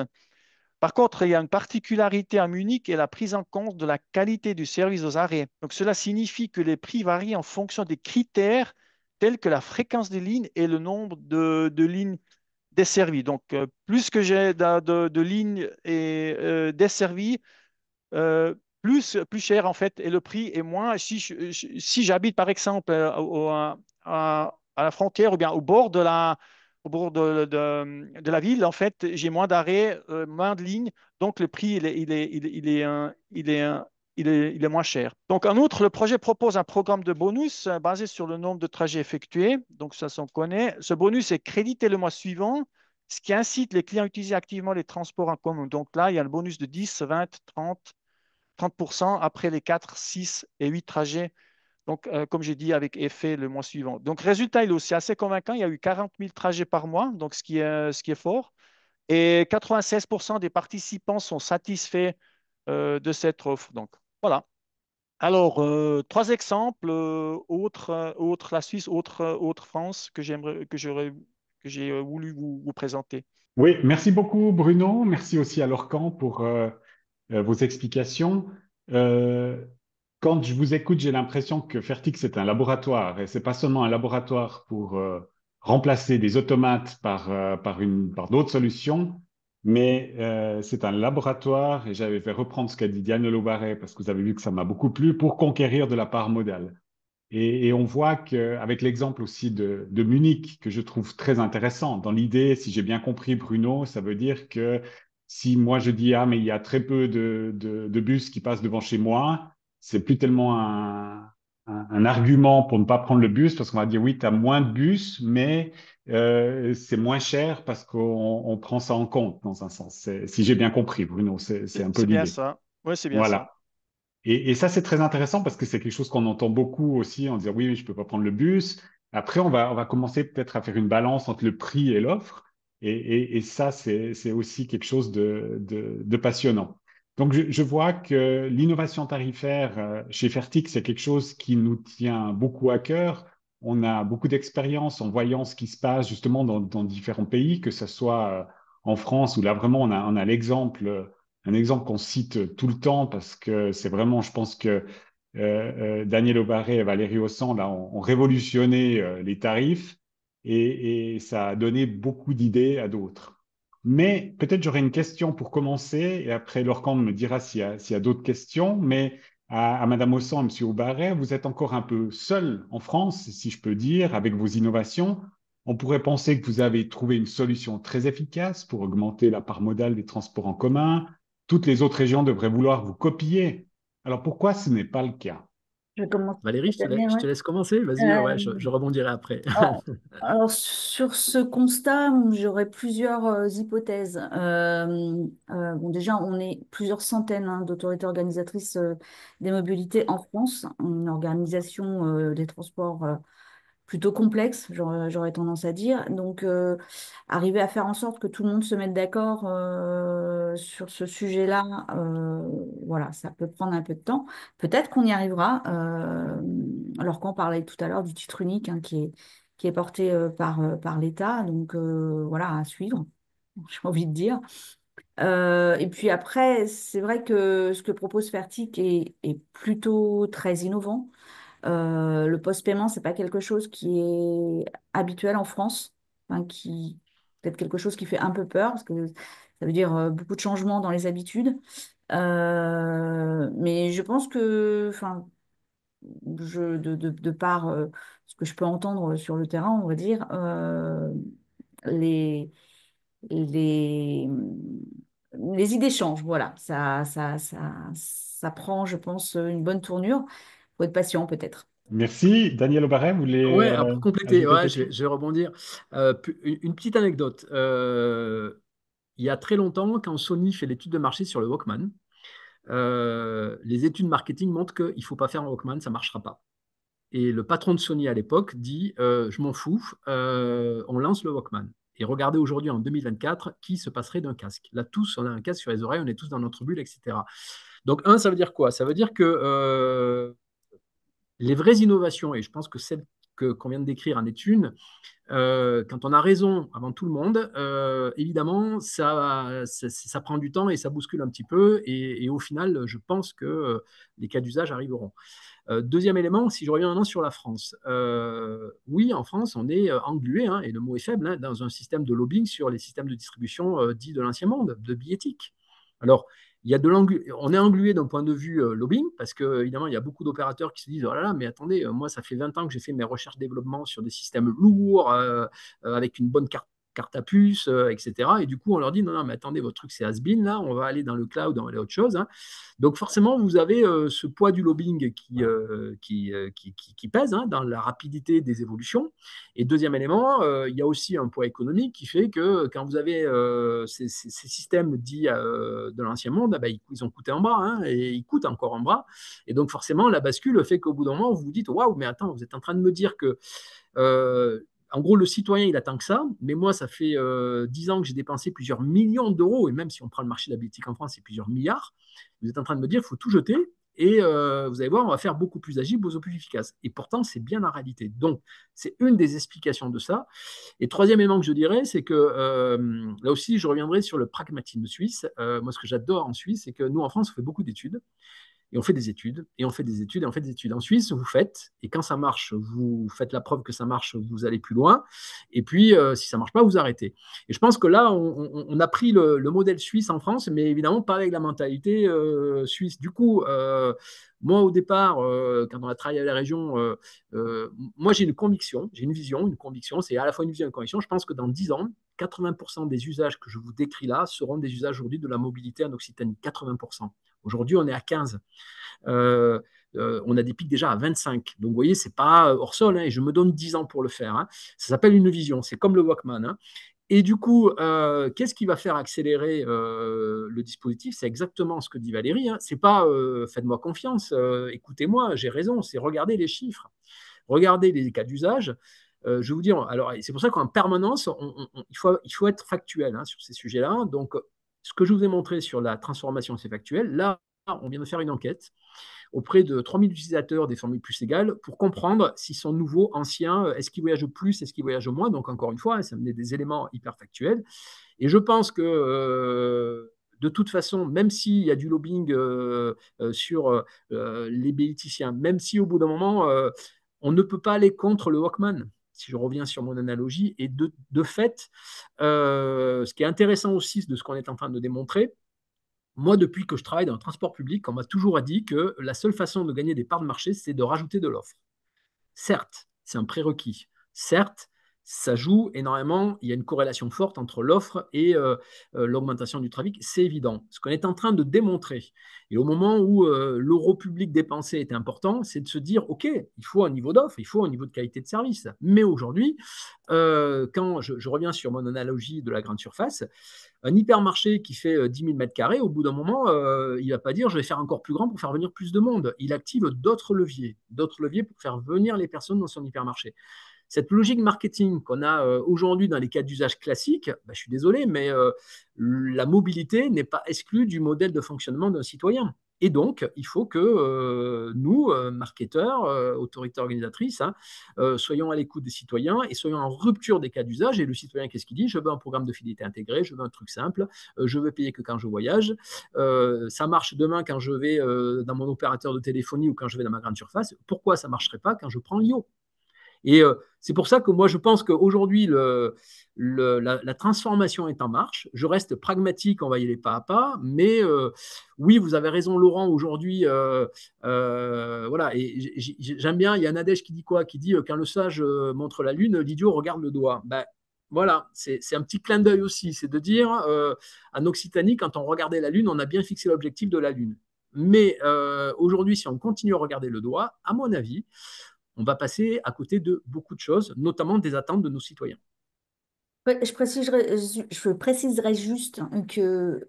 Par contre, il y a une particularité à Munich et la prise en compte de la qualité du service aux arrêts. Donc, cela signifie que les prix varient en fonction des critères tels que la fréquence des lignes et le nombre de lignes desservies. Donc, plus que j'ai de lignes desservies, plus cher en fait est le prix et moins si j'habite par exemple à la frontière ou bien au bord de la ville, en fait, j'ai moins d'arrêts, moins de lignes, donc le prix il est moins cher. Donc, en outre, le projet propose un programme de bonus basé sur le nombre de trajets effectués. Donc, ça, on connaît. Ce bonus est crédité le mois suivant, ce qui incite les clients à utiliser activement les transports en commun. Donc là, il y a le bonus de 10, 20, 30% après les 4, 6 et 8 trajets. Donc, comme j'ai dit, avec effet le mois suivant. Donc, résultat, il est aussi assez convaincant. Il y a eu 40 000 trajets par mois, donc ce qui est fort. Et 96% des participants sont satisfaits de cette offre. Donc, voilà. Alors, trois exemples, autre la Suisse, autre France, que j'ai voulu vous présenter. Oui, merci beaucoup Bruno. Merci aussi à Lorcan pour vos explications. Euh, Quand je vous écoute, j'ai l'impression que Fertix c'est un laboratoire et c'est pas seulement un laboratoire pour remplacer des automates par d'autres solutions, mais c'est un laboratoire et j'avais fait reprendre ce qu'a dit Diane Lobaret parce que vous avez vu que ça m'a beaucoup plu pour conquérir de la part modale. Et on voit qu'avec l'exemple aussi de Munich, que je trouve très intéressant, dans l'idée, si j'ai bien compris Bruno, ça veut dire que si moi je dis, ah, mais il y a très peu de bus qui passent devant chez moi, c'est plus tellement un argument pour ne pas prendre le bus, parce qu'on va dire, oui, tu as moins de bus, mais c'est moins cher parce qu'on prend ça en compte, dans un sens. Si j'ai bien compris, Bruno, c'est un peu C'est bien l'idée. ça. Oui, c'est bien ça. Voilà. Et ça, c'est très intéressant parce que c'est quelque chose qu'on entend beaucoup aussi en disant oui, mais je peux pas prendre le bus. Après, on va commencer peut-être à faire une balance entre le prix et l'offre. Et ça, c'est aussi quelque chose de passionnant. Donc, je vois que l'innovation tarifaire chez Fertic, c'est quelque chose qui nous tient beaucoup à cœur. On a beaucoup d'expérience en voyant ce qui se passe justement dans différents pays, que ce soit en France où là vraiment on a l'exemple un exemple qu'on cite tout le temps parce que c'est vraiment, je pense que Daniel Obaré et Valérie Ossan là, ont révolutionné les tarifs et ça a donné beaucoup d'idées à d'autres. Mais peut-être j'aurais une question pour commencer et après Lorcan me dira s'il y a d'autres questions. Mais à Madame Ossan et Monsieur Obaré, vous êtes encore un peu seul en France, si je peux dire, avec vos innovations. On pourrait penser que vous avez trouvé une solution très efficace pour augmenter la part modale des transports en commun. Toutes les autres régions devraient vouloir vous copier. Alors pourquoi ce n'est pas le cas? Je commence Valérie, cette année, je ouais. te laisse commencer. Vas-y, ouais, je rebondirai après. Alors, alors, sur ce constat, j'aurais plusieurs hypothèses. Bon, déjà, on est plusieurs centaines d'autorités organisatrices des mobilités en France, une organisation des transports plutôt complexe, j'aurais tendance à dire. Donc, arriver à faire en sorte que tout le monde se mette d'accord sur ce sujet-là, voilà, ça peut prendre un peu de temps. Peut-être qu'on y arrivera. Alors qu'on parlait tout à l'heure du titre unique hein, qui est porté par l'État. Donc, voilà, à suivre, j'ai envie de dire. Et puis après, c'est vrai que ce que propose Fertic est plutôt très innovant. Le post-paiement, c'est pas quelque chose qui est habituel en France, enfin, qui peut-être quelque chose qui fait un peu peur parce que ça veut dire beaucoup de changements dans les habitudes. Mais je pense que, enfin, de par ce que je peux entendre sur le terrain, on va dire, les les, les idées changent. Voilà, ça prend, je pense, une bonne tournure. Faut être patient peut-être. Merci. Daniel Aubaret, vous voulez Ouais, alors pour compléter, ajouter ouais, quelque chose? je vais rebondir. Une petite anecdote. Il y a très longtemps, quand Sony fait l'étude de marché sur le Walkman, les études marketing montrent qu'il ne faut pas faire un Walkman, ça ne marchera pas. Et le patron de Sony à l'époque dit je m'en fous, on lance le Walkman. Et regardez aujourd'hui en 2024 qui se passerait d'un casque. Là, tous, on a un casque sur les oreilles, on est tous dans notre bulle, etc. Donc, ça veut dire quoi? Ça veut dire que les vraies innovations, et je pense que celle qu'on vient de décrire en est une, quand on a raison avant tout le monde, évidemment, ça prend du temps et ça bouscule un petit peu. Et au final, je pense que les cas d'usage arriveront. Deuxième élément, si je reviens maintenant sur la France. Oui, en France, on est englué, hein, et le mot est faible, hein, dans un système de lobbying sur les systèmes de distribution dits de l'ancien monde, de billettique. Alors, on est englué d'un point de vue lobbying, parce que évidemment, il y a beaucoup d'opérateurs qui se disent oh là là, mais attendez, moi, ça fait 20 ans que j'ai fait mes recherches-développement sur des systèmes lourds, avec une bonne carte à puce, etc. Et du coup, on leur dit non, non, mais attendez, votre truc, c'est has-been, là, on va aller dans le cloud, on va aller à autre chose. Hein. Donc forcément, vous avez ce poids du lobbying qui pèse hein, dans la rapidité des évolutions. Et deuxième élément, il y a aussi un poids économique qui fait que quand vous avez ces systèmes dits de l'ancien monde, bah, ils ont coûté un bras hein, et ils coûtent encore un bras. Et donc forcément, la bascule fait qu'au bout d'un moment, vous vous dites waouh, mais attends, vous êtes en train de me dire que en gros, le citoyen, il attend que ça, mais moi, ça fait 10 ans que j'ai dépensé plusieurs millions d'euros, et même si on prend le marché de la boutique en France, c'est plusieurs milliards. Vous êtes en train de me dire qu'il faut tout jeter, et vous allez voir, on va faire beaucoup plus agile, beaucoup plus efficace. Et pourtant, c'est bien la réalité. Donc, c'est une des explications de ça. Et troisième élément que je dirais, c'est que là aussi, je reviendrai sur le pragmatisme suisse. Moi, ce que j'adore en Suisse, c'est que nous, en France, on fait beaucoup d'études. Et on fait des études, et on fait des études, et on fait des études. En Suisse, vous faites, et quand ça marche, vous faites la preuve que ça marche, vous allez plus loin. Et puis, si ça marche pas, vous arrêtez. Et je pense que là, on a pris le modèle suisse en France, mais évidemment pas avec la mentalité suisse. Du coup, moi, au départ, quand on a travaillé à la région, moi, j'ai une conviction, j'ai une vision, une conviction, c'est à la fois une vision et une conviction. Je pense que dans 10 ans, 80% des usages que je vous décris là seront des usages aujourd'hui de la mobilité en Occitanie. 80%. Aujourd'hui, on est à 15. On a des pics déjà à 25. Donc, vous voyez, ce n'est pas hors sol, hein, et je me donne 10 ans pour le faire. Hein. Ça s'appelle une vision. C'est comme le Walkman. Hein. Et du coup, qu'est-ce qui va faire accélérer le dispositif? C'est exactement ce que dit Valérie. Hein. Ce n'est pas faites-moi confiance, écoutez-moi, j'ai raison. C'est regarder les chiffres, regarder les cas d'usage. Je vais vous dire, alors c'est pour ça qu'en permanence, il faut être factuel hein, sur ces sujets-là. Donc, ce que je vous ai montré sur la transformation, c'est factuel. Là, on vient de faire une enquête auprès de 3000 utilisateurs des formules plus égales pour comprendre s'ils sont nouveaux, anciens, est-ce qu'ils voyagent plus, est-ce qu'ils voyagent moins. Donc, encore une fois, ça me met des éléments hyper factuels. Et je pense que de toute façon, même s'il y a du lobbying sur les bénéficiaires, même si au bout d'un moment, on ne peut pas aller contre le Walkman, si je reviens sur mon analogie, et de fait, ce qui est intéressant aussi de ce qu'on est en train de démontrer, moi, depuis que je travaille dans le transport public, on m'a toujours dit que la seule façon de gagner des parts de marché, c'est de rajouter de l'offre. Certes, c'est un prérequis. Certes, ça joue énormément. Il y a une corrélation forte entre l'offre et l'augmentation du trafic. C'est évident. Ce qu'on est en train de démontrer, et au moment où l'euro public dépensé est important, c'est de se dire, OK, il faut un niveau d'offre, il faut un niveau de qualité de service. Mais aujourd'hui, quand je reviens sur mon analogie de la grande surface, un hypermarché qui fait 10 000 mètres carrés, au bout d'un moment, il ne va pas dire je vais faire encore plus grand pour faire venir plus de monde. Il active d'autres leviers pour faire venir les personnes dans son hypermarché. cette logique marketing qu'on a aujourd'hui dans les cas d'usage classiques, je suis désolé, mais la mobilité n'est pas exclue du modèle de fonctionnement d'un citoyen. Et donc, il faut que nous, marketeurs, autorités organisatrices, soyons à l'écoute des citoyens et soyons en rupture des cas d'usage. Et le citoyen, qu'est-ce qu'il dit? Je veux un programme de fidélité intégré, je veux un truc simple, je veux payer que quand je voyage. Ça marche demain quand je vais dans mon opérateur de téléphonie ou quand je vais dans ma grande surface. Pourquoi ça ne marcherait pas quand je prends Lio? Et c'est pour ça que moi, je pense qu'aujourd'hui, la transformation est en marche. Je reste pragmatique, on va y aller pas à pas. Mais oui, vous avez raison, Laurent, aujourd'hui, voilà. Et j'aime bien, il y a Nadège qui dit quoi? Qui dit quand le sage montre la lune, l'idiot regarde le doigt. Voilà, c'est un petit clin d'œil aussi. C'est de dire, en Occitanie, quand on regardait la lune, on a bien fixé l'objectif de la lune. Mais aujourd'hui, si on continue à regarder le doigt, à mon avis, on va passer à côté de beaucoup de choses, notamment des attentes de nos citoyens. Ouais, je préciserai juste que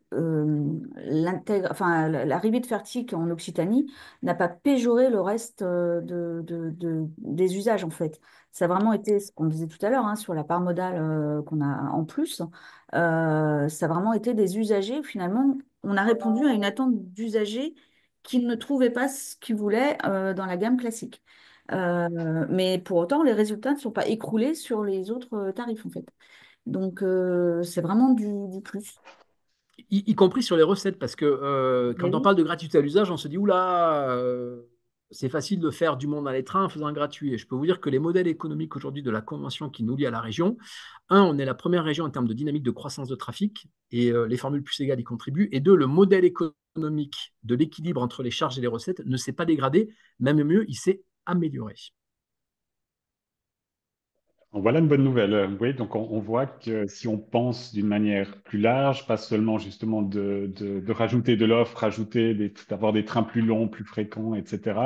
l'arrivée de Fertig en Occitanie n'a pas péjoré le reste des usages, en fait. Ça a vraiment été ce qu'on disait tout à l'heure, sur la part modale qu'on a en plus. Ça a vraiment été des usagers. Finalement, on a répondu à une attente d'usagers qui ne trouvaient pas ce qu'ils voulaient dans la gamme classique. Mais pour autant, les résultats ne sont pas écroulés sur les autres tarifs, en fait. Donc, c'est vraiment du plus. Y compris sur les recettes, parce que Mais quand on oui, parle de gratuité à l'usage, on se dit, oula, c'est facile de faire du monde dans les trains en faisant un gratuit. Et je peux vous dire que les modèles économiques aujourd'hui de la convention qui nous lie à la région, on est la première région en termes de dynamique de croissance de trafic, et les formules plus égales y contribuent. Et deux, le modèle économique de l'équilibre entre les charges et les recettes ne s'est pas dégradé, même mieux, il s'est amélioré. Voilà une bonne nouvelle. Oui, donc on voit que si on pense d'une manière plus large, pas seulement justement de rajouter de l'offre, d'avoir des trains plus longs, plus fréquents, etc.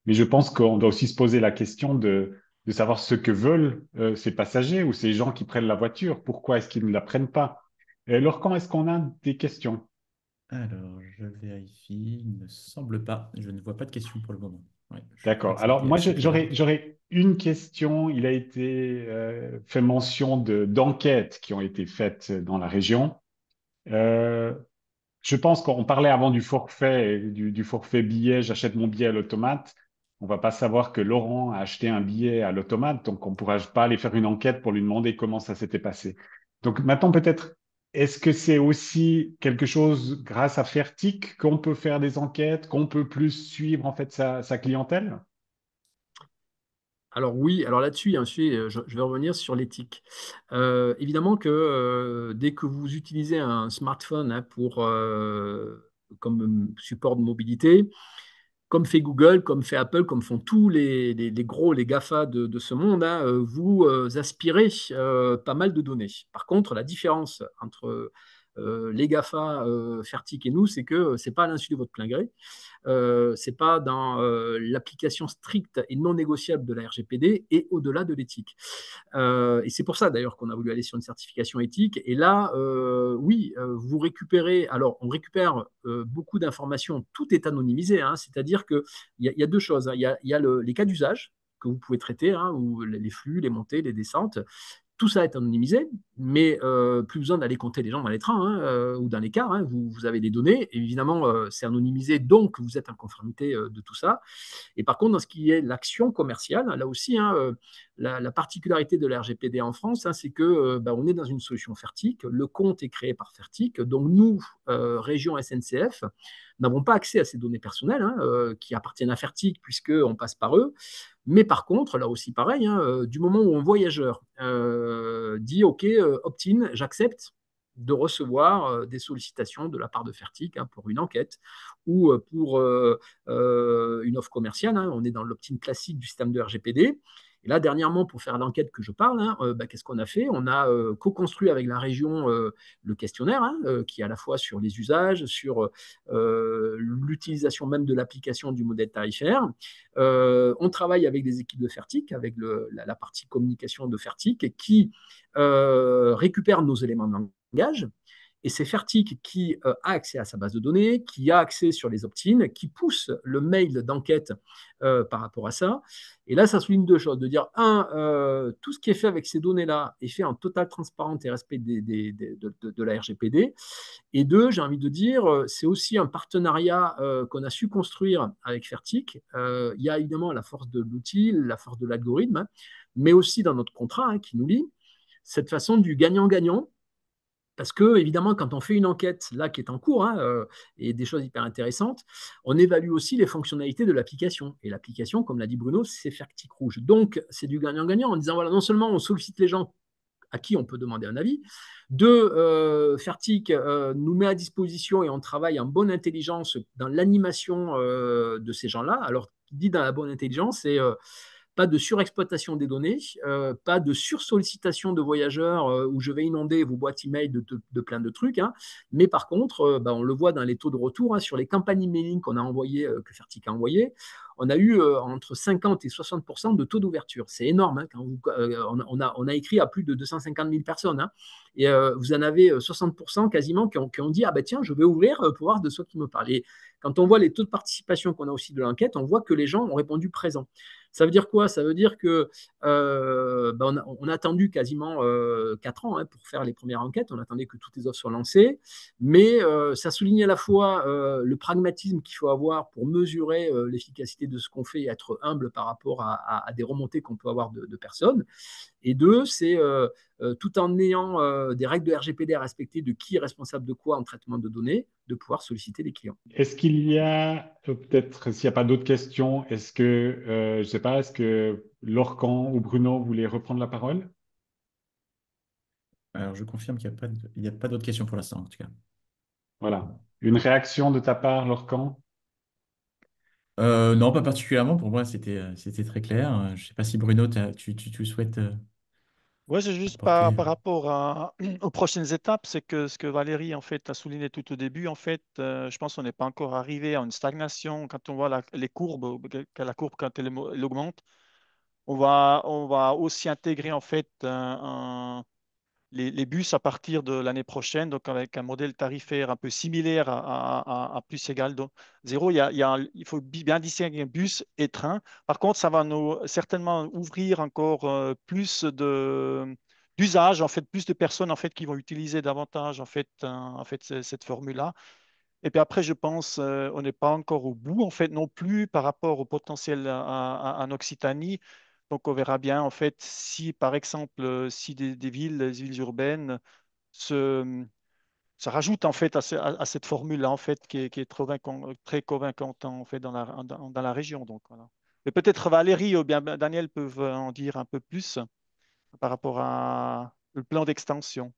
Mais je pense qu'on doit aussi se poser la question de savoir ce que veulent ces passagers ou ces gens qui prennent la voiture. Pourquoi est-ce qu'ils ne la prennent pas? Et alors, quand est-ce qu'on a des questions? Alors, je vérifie. Il ne semble pas. Je ne vois pas de questions pour le moment. Ouais, je crois D'accord. que Alors, c'était moi, assez clair. j'aurais une question. Il a été fait mention d'enquêtes qui ont été faites dans la région. Euh, je pense qu'on parlait avant du forfait, du forfait billet, j'achète mon billet à l'automate. On va pas savoir que Laurent a acheté un billet à l'automate, donc on ne pourra pas aller faire une enquête pour lui demander comment ça s'était passé. Donc maintenant, peut-être, est-ce que c'est aussi quelque chose grâce à Fertic qu'on peut faire des enquêtes, qu'on peut plus suivre en fait sa clientèle? Alors oui, alors là-dessus, il y a un sujet, je vais revenir sur l'éthique. Évidemment que dès que vous utilisez un smartphone comme support de mobilité, comme fait Google, comme fait Apple, comme font tous les gros, les GAFA de ce monde, vous aspirez pas mal de données. Par contre, la différence entre les GAFA, Fertic et nous, c'est que ce n'est pas à l'insu de votre plein gré. C'est pas dans l'application stricte et non négociable de la RGPD et au-delà de l'éthique. Et c'est pour ça d'ailleurs qu'on a voulu aller sur une certification éthique. Et là, oui, vous récupérez, alors on récupère beaucoup d'informations, tout est anonymisé, c'est-à-dire qu'il y a deux choses. Il y a les cas d'usage que vous pouvez traiter, ou les flux, les montées, les descentes. Tout ça est anonymisé, mais plus besoin d'aller compter les gens dans les trains ou dans les cars. Vous avez des données. Évidemment, c'est anonymisé, donc vous êtes en conformité de tout ça. Et par contre, dans ce qui est l'action commerciale, là aussi, la particularité de la RGPD en France, c'est que on est dans une solution Fertic. Le compte est créé par Fertic. Donc nous, région SNCF, n'avons pas accès à ces données personnelles qui appartiennent à Fertic puisqu'on passe par eux. Mais par contre, là aussi pareil, du moment où un voyageur dit OK, opt-in, j'accepte de recevoir des sollicitations de la part de Fertic pour une enquête ou pour une offre commerciale. On est dans l'opt-in classique du système de RGPD. Et là, dernièrement, pour faire l'enquête que je parle, qu'est-ce qu'on a fait? On a co-construit avec la région le questionnaire, qui est à la fois sur les usages, sur l'utilisation même de l'application du modèle tarifaire. On travaille avec des équipes de Fertic, avec la partie communication de Fertic, qui récupère nos éléments de langage Et c'est Fertic qui a accès à sa base de données, qui a accès sur les opt-in, qui pousse le mail d'enquête par rapport à ça. Et là, ça souligne deux choses. De dire, tout ce qui est fait avec ces données-là est fait en totale transparence et respect de la RGPD. Et deux, j'ai envie de dire, c'est aussi un partenariat qu'on a su construire avec Fertic. Il y a évidemment la force de l'outil, la force de l'algorithme, hein, mais aussi dans notre contrat qui nous lie, cette façon du gagnant-gagnant. Parce que, évidemment, quand on fait une enquête, là, qui est en cours, et des choses hyper intéressantes, on évalue aussi les fonctionnalités de l'application. Et l'application, comme l'a dit Bruno, c'est Fertic Rouge. Donc, c'est du gagnant-gagnant en disant, voilà, non seulement on sollicite les gens à qui on peut demander un avis. Deux, Fertic nous met à disposition et on travaille en bonne intelligence dans l'animation de ces gens-là. Alors, dit dans la bonne intelligence, c'est pas de surexploitation des données, pas de sursollicitation de voyageurs où je vais inonder vos boîtes email de plein de trucs. Mais par contre, on le voit dans les taux de retour sur les campagnes emailing qu'on a envoyées, que Fertic a envoyées. On a eu entre 50 et 60% de taux d'ouverture. C'est énorme. Quand on a écrit à plus de 250 000 personnes. Et vous en avez 60% quasiment qui ont dit, ah ben tiens, je vais ouvrir pour voir de ce qui me parle. Et quand on voit les taux de participation qu'on a aussi de l'enquête, on voit que les gens ont répondu présent. Ça veut dire quoi? Ça veut dire que on a attendu quasiment 4 ans pour faire les premières enquêtes. On attendait que toutes les offres soient lancées. Mais ça souligne à la fois le pragmatisme qu'il faut avoir pour mesurer l'efficacité de ce qu'on fait et être humble par rapport à des remontées qu'on peut avoir de personnes. Et deux, c'est tout en ayant des règles de RGPD à respecter de qui est responsable de quoi en traitement de données, de pouvoir solliciter les clients. Est-ce qu'il y a, peut-être, s'il n'y a pas d'autres questions, est-ce que, je ne sais pas, est-ce que Lorcan ou Bruno voulaient reprendre la parole? Alors, je confirme qu'il n'y a pas d'autres questions pour l'instant, en tout cas. Voilà. Une réaction de ta part, Lorcan? Non, pas particulièrement. Pour moi, c'était très clair. Je ne sais pas si Bruno, tu souhaites Ouais, c'est juste apporter. par rapport aux prochaines étapes, c'est que ce que Valérie en fait a souligné tout au début, en fait, je pense qu'on n'est pas encore arrivé à une stagnation. Quand on voit les courbes, la courbe quand elle augmente, on va aussi intégrer en fait les bus à partir de l'année prochaine, donc avec un modèle tarifaire un peu similaire à plus égal de zéro. Il faut bien distinguer bus et train. Par contre, ça va nous certainement ouvrir encore plus d'usages, en fait, plus de personnes en fait qui vont utiliser davantage en fait cette formule-là. Et puis après, je pense, on n'est pas encore au bout, en fait, non plus par rapport au potentiel en Occitanie. Donc, on verra bien, en fait, si, par exemple, si des villes urbaines se, se rajoutent, en fait, à cette formule-là, en fait, qui est très convaincante, en fait, dans la région. Donc, voilà. Mais peut-être Valérie ou bien Daniel peuvent en dire un peu plus par rapport à le plan d'extension.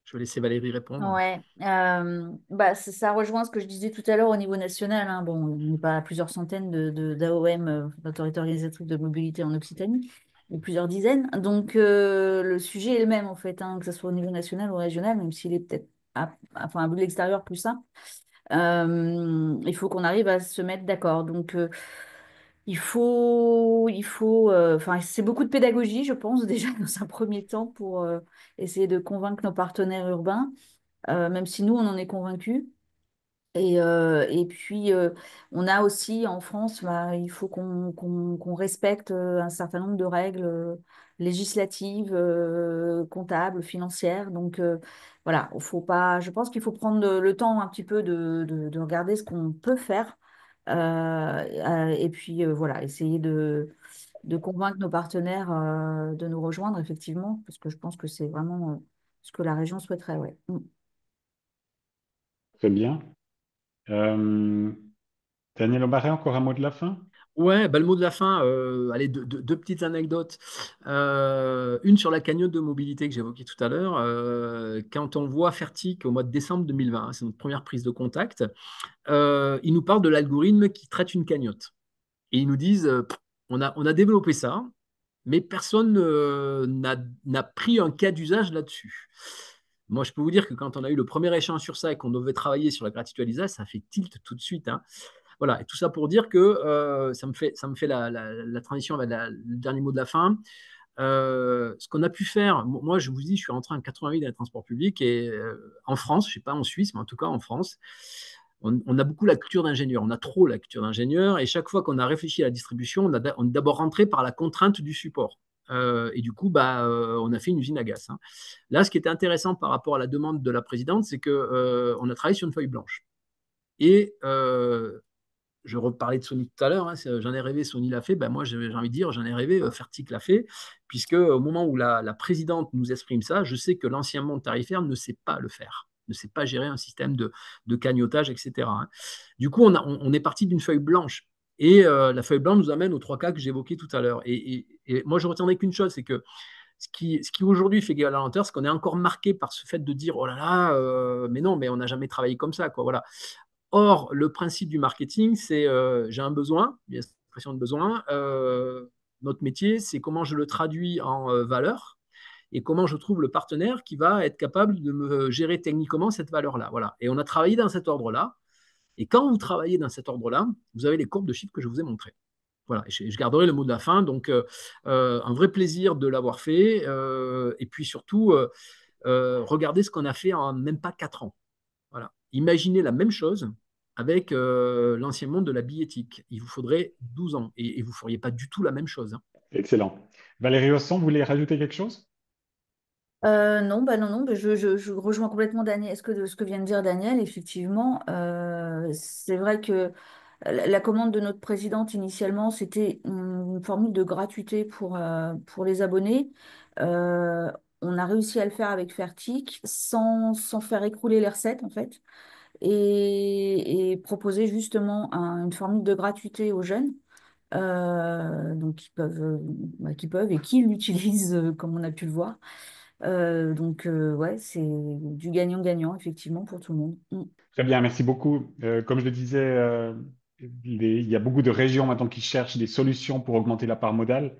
Je vais laisser Valérie répondre. Ouais, ça rejoint ce que je disais tout à l'heure au niveau national, hein. Bon, on n'est pas à plusieurs centaines d'AOM, d'autorités organisatrices de mobilité en Occitanie, ou plusieurs dizaines. Donc, le sujet est le même, en fait, hein, que ce soit au niveau national ou régional, même s'il est peut-être, enfin, à vue de l'extérieur, plus simple. Il faut qu'on arrive à se mettre d'accord. Donc, enfin, c'est beaucoup de pédagogie, je pense, déjà dans un premier temps, pour essayer de convaincre nos partenaires urbains, même si nous, on en est convaincus. Et puis, on a aussi en France, il faut qu'on respecte un certain nombre de règles législatives, comptables, financières. Donc, voilà, faut pas, je pense qu'il faut prendre le temps un petit peu de regarder ce qu'on peut faire. Et puis, voilà, essayer de convaincre nos partenaires de nous rejoindre, effectivement, parce que je pense que c'est vraiment ce que la région souhaiterait, ouais. Mm. Très bien. Euh, Daniel Obaré, encore un mot de la fin? Ouais, le mot de la fin, allez, deux petites anecdotes. Une sur la cagnotte de mobilité que j'évoquais tout à l'heure. Quand on voit Fertic au mois de décembre 2020, c'est notre première prise de contact, ils nous parlent de l'algorithme qui traite une cagnotte. Et ils nous disent, on a développé ça, mais personne n'a pris un cas d'usage là-dessus. Moi, je peux vous dire que quand on a eu le premier échange sur ça et qu'on devait travailler sur la gratuité à l'usage, ça fait tilt tout de suite. Voilà, et tout ça pour dire que ça me fait la transition avec le dernier mot de la fin. ce qu'on a pu faire, moi je vous dis, je suis rentré en 88 dans les transports publics et en France, je ne sais pas en Suisse, mais en tout cas en France, on a beaucoup la culture d'ingénieur, on a trop la culture d'ingénieur et chaque fois qu'on a réfléchi à la distribution, on est d'abord rentré par la contrainte du support. Et du coup, on a fait une usine à gaz. Hein. Là, ce qui était intéressant par rapport à la demande de la présidente, c'est qu'on a travaillé sur une feuille blanche. Et je reparlais de Sony tout à l'heure, hein, j'en ai rêvé, Sony l'a fait, moi j'ai envie de dire, j'en ai rêvé, Fertic l'a fait, puisque au moment où la présidente nous exprime ça, je sais que l'ancien monde tarifaire ne sait pas le faire, ne sait pas gérer un système de cagnotage, etc. Hein. Du coup, on est parti d'une feuille blanche. Et la feuille blanche nous amène aux 3 cas que j'évoquais tout à l'heure. Et moi, je retiendrai qu'une chose, c'est que ce qui aujourd'hui fait gagner la lenteur, c'est qu'on est encore marqué par ce fait de dire oh là là, mais non, mais on n'a jamais travaillé comme ça, quoi. Voilà. Or, le principe du marketing, c'est j'ai un besoin, il y a cette expression de besoin. Notre métier, c'est comment je le traduis en valeur et comment je trouve le partenaire qui va être capable de me gérer techniquement cette valeur-là. Voilà. Et on a travaillé dans cet ordre-là. Et quand vous travaillez dans cet ordre-là, vous avez les courbes de chiffres que je vous ai montrées. Voilà, je garderai le mot de la fin. Donc, un vrai plaisir de l'avoir fait. Et puis surtout, regardez ce qu'on a fait en même pas 4 ans. Voilà. Imaginez la même chose avec l'ancien monde de la billettique. Il vous faudrait 12 ans et vous ne feriez pas du tout la même chose. Hein. Excellent. Valérie Osson, vous voulez rajouter quelque chose? Non, non, je rejoins complètement Daniel, ce que vient de dire Daniel, effectivement. C'est vrai que la commande de notre présidente initialement, c'était une formule de gratuité pour les abonnés. Euh, on a réussi à le faire avec Fertic sans faire écrouler les recettes, en fait, et proposer justement une formule de gratuité aux jeunes. Donc qui peuvent et qui l'utilisent comme on a pu le voir. Ouais, c'est du gagnant-gagnant, effectivement, pour tout le monde. Mm. Très bien, merci beaucoup. Comme je le disais, il y a beaucoup de régions maintenant qui cherchent des solutions pour augmenter la part modale.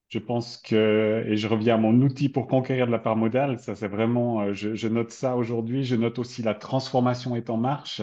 Je pense que, et je reviens à mon outil pour conquérir de la part modale, ça c'est vraiment, je note ça aujourd'hui, je note aussi la transformation est en marche.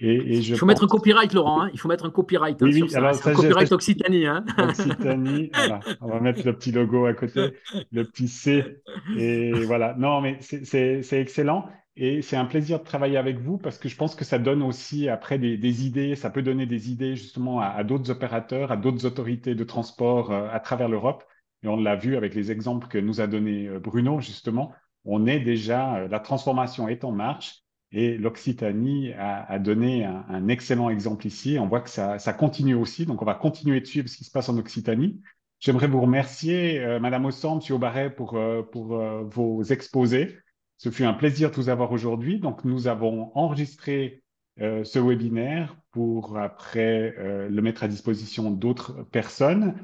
Et je Il faut mettre un pense, copyright, Laurent. Hein. Il faut mettre un copyright oui, sur oui, ça. alors C'est un ça, copyright Occitanie. Hein. Occitanie, voilà, on va mettre le petit logo à côté, le petit C, et voilà. Non, mais c'est excellent, et c'est un plaisir de travailler avec vous parce que je pense que ça donne aussi après des idées, ça peut donner des idées justement à d'autres opérateurs, à d'autres autorités de transport à travers l'Europe, et on l'a vu avec les exemples que nous a donné Bruno, justement, on est déjà, la transformation est en marche. Et l'Occitanie a donné un excellent exemple ici. On voit que ça continue aussi. Donc, on va continuer de suivre ce qui se passe en Occitanie. J'aimerais vous remercier, Madame Ossan, Monsieur Aubaret, pour vos exposés. Ce fut un plaisir de vous avoir aujourd'hui. Donc, nous avons enregistré ce webinaire pour après le mettre à disposition d'autres personnes.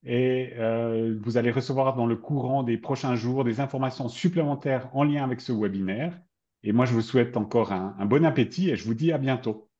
Et vous allez recevoir dans le courant des prochains jours des informations supplémentaires en lien avec ce webinaire. Et moi, je vous souhaite encore un bon appétit et je vous dis à bientôt.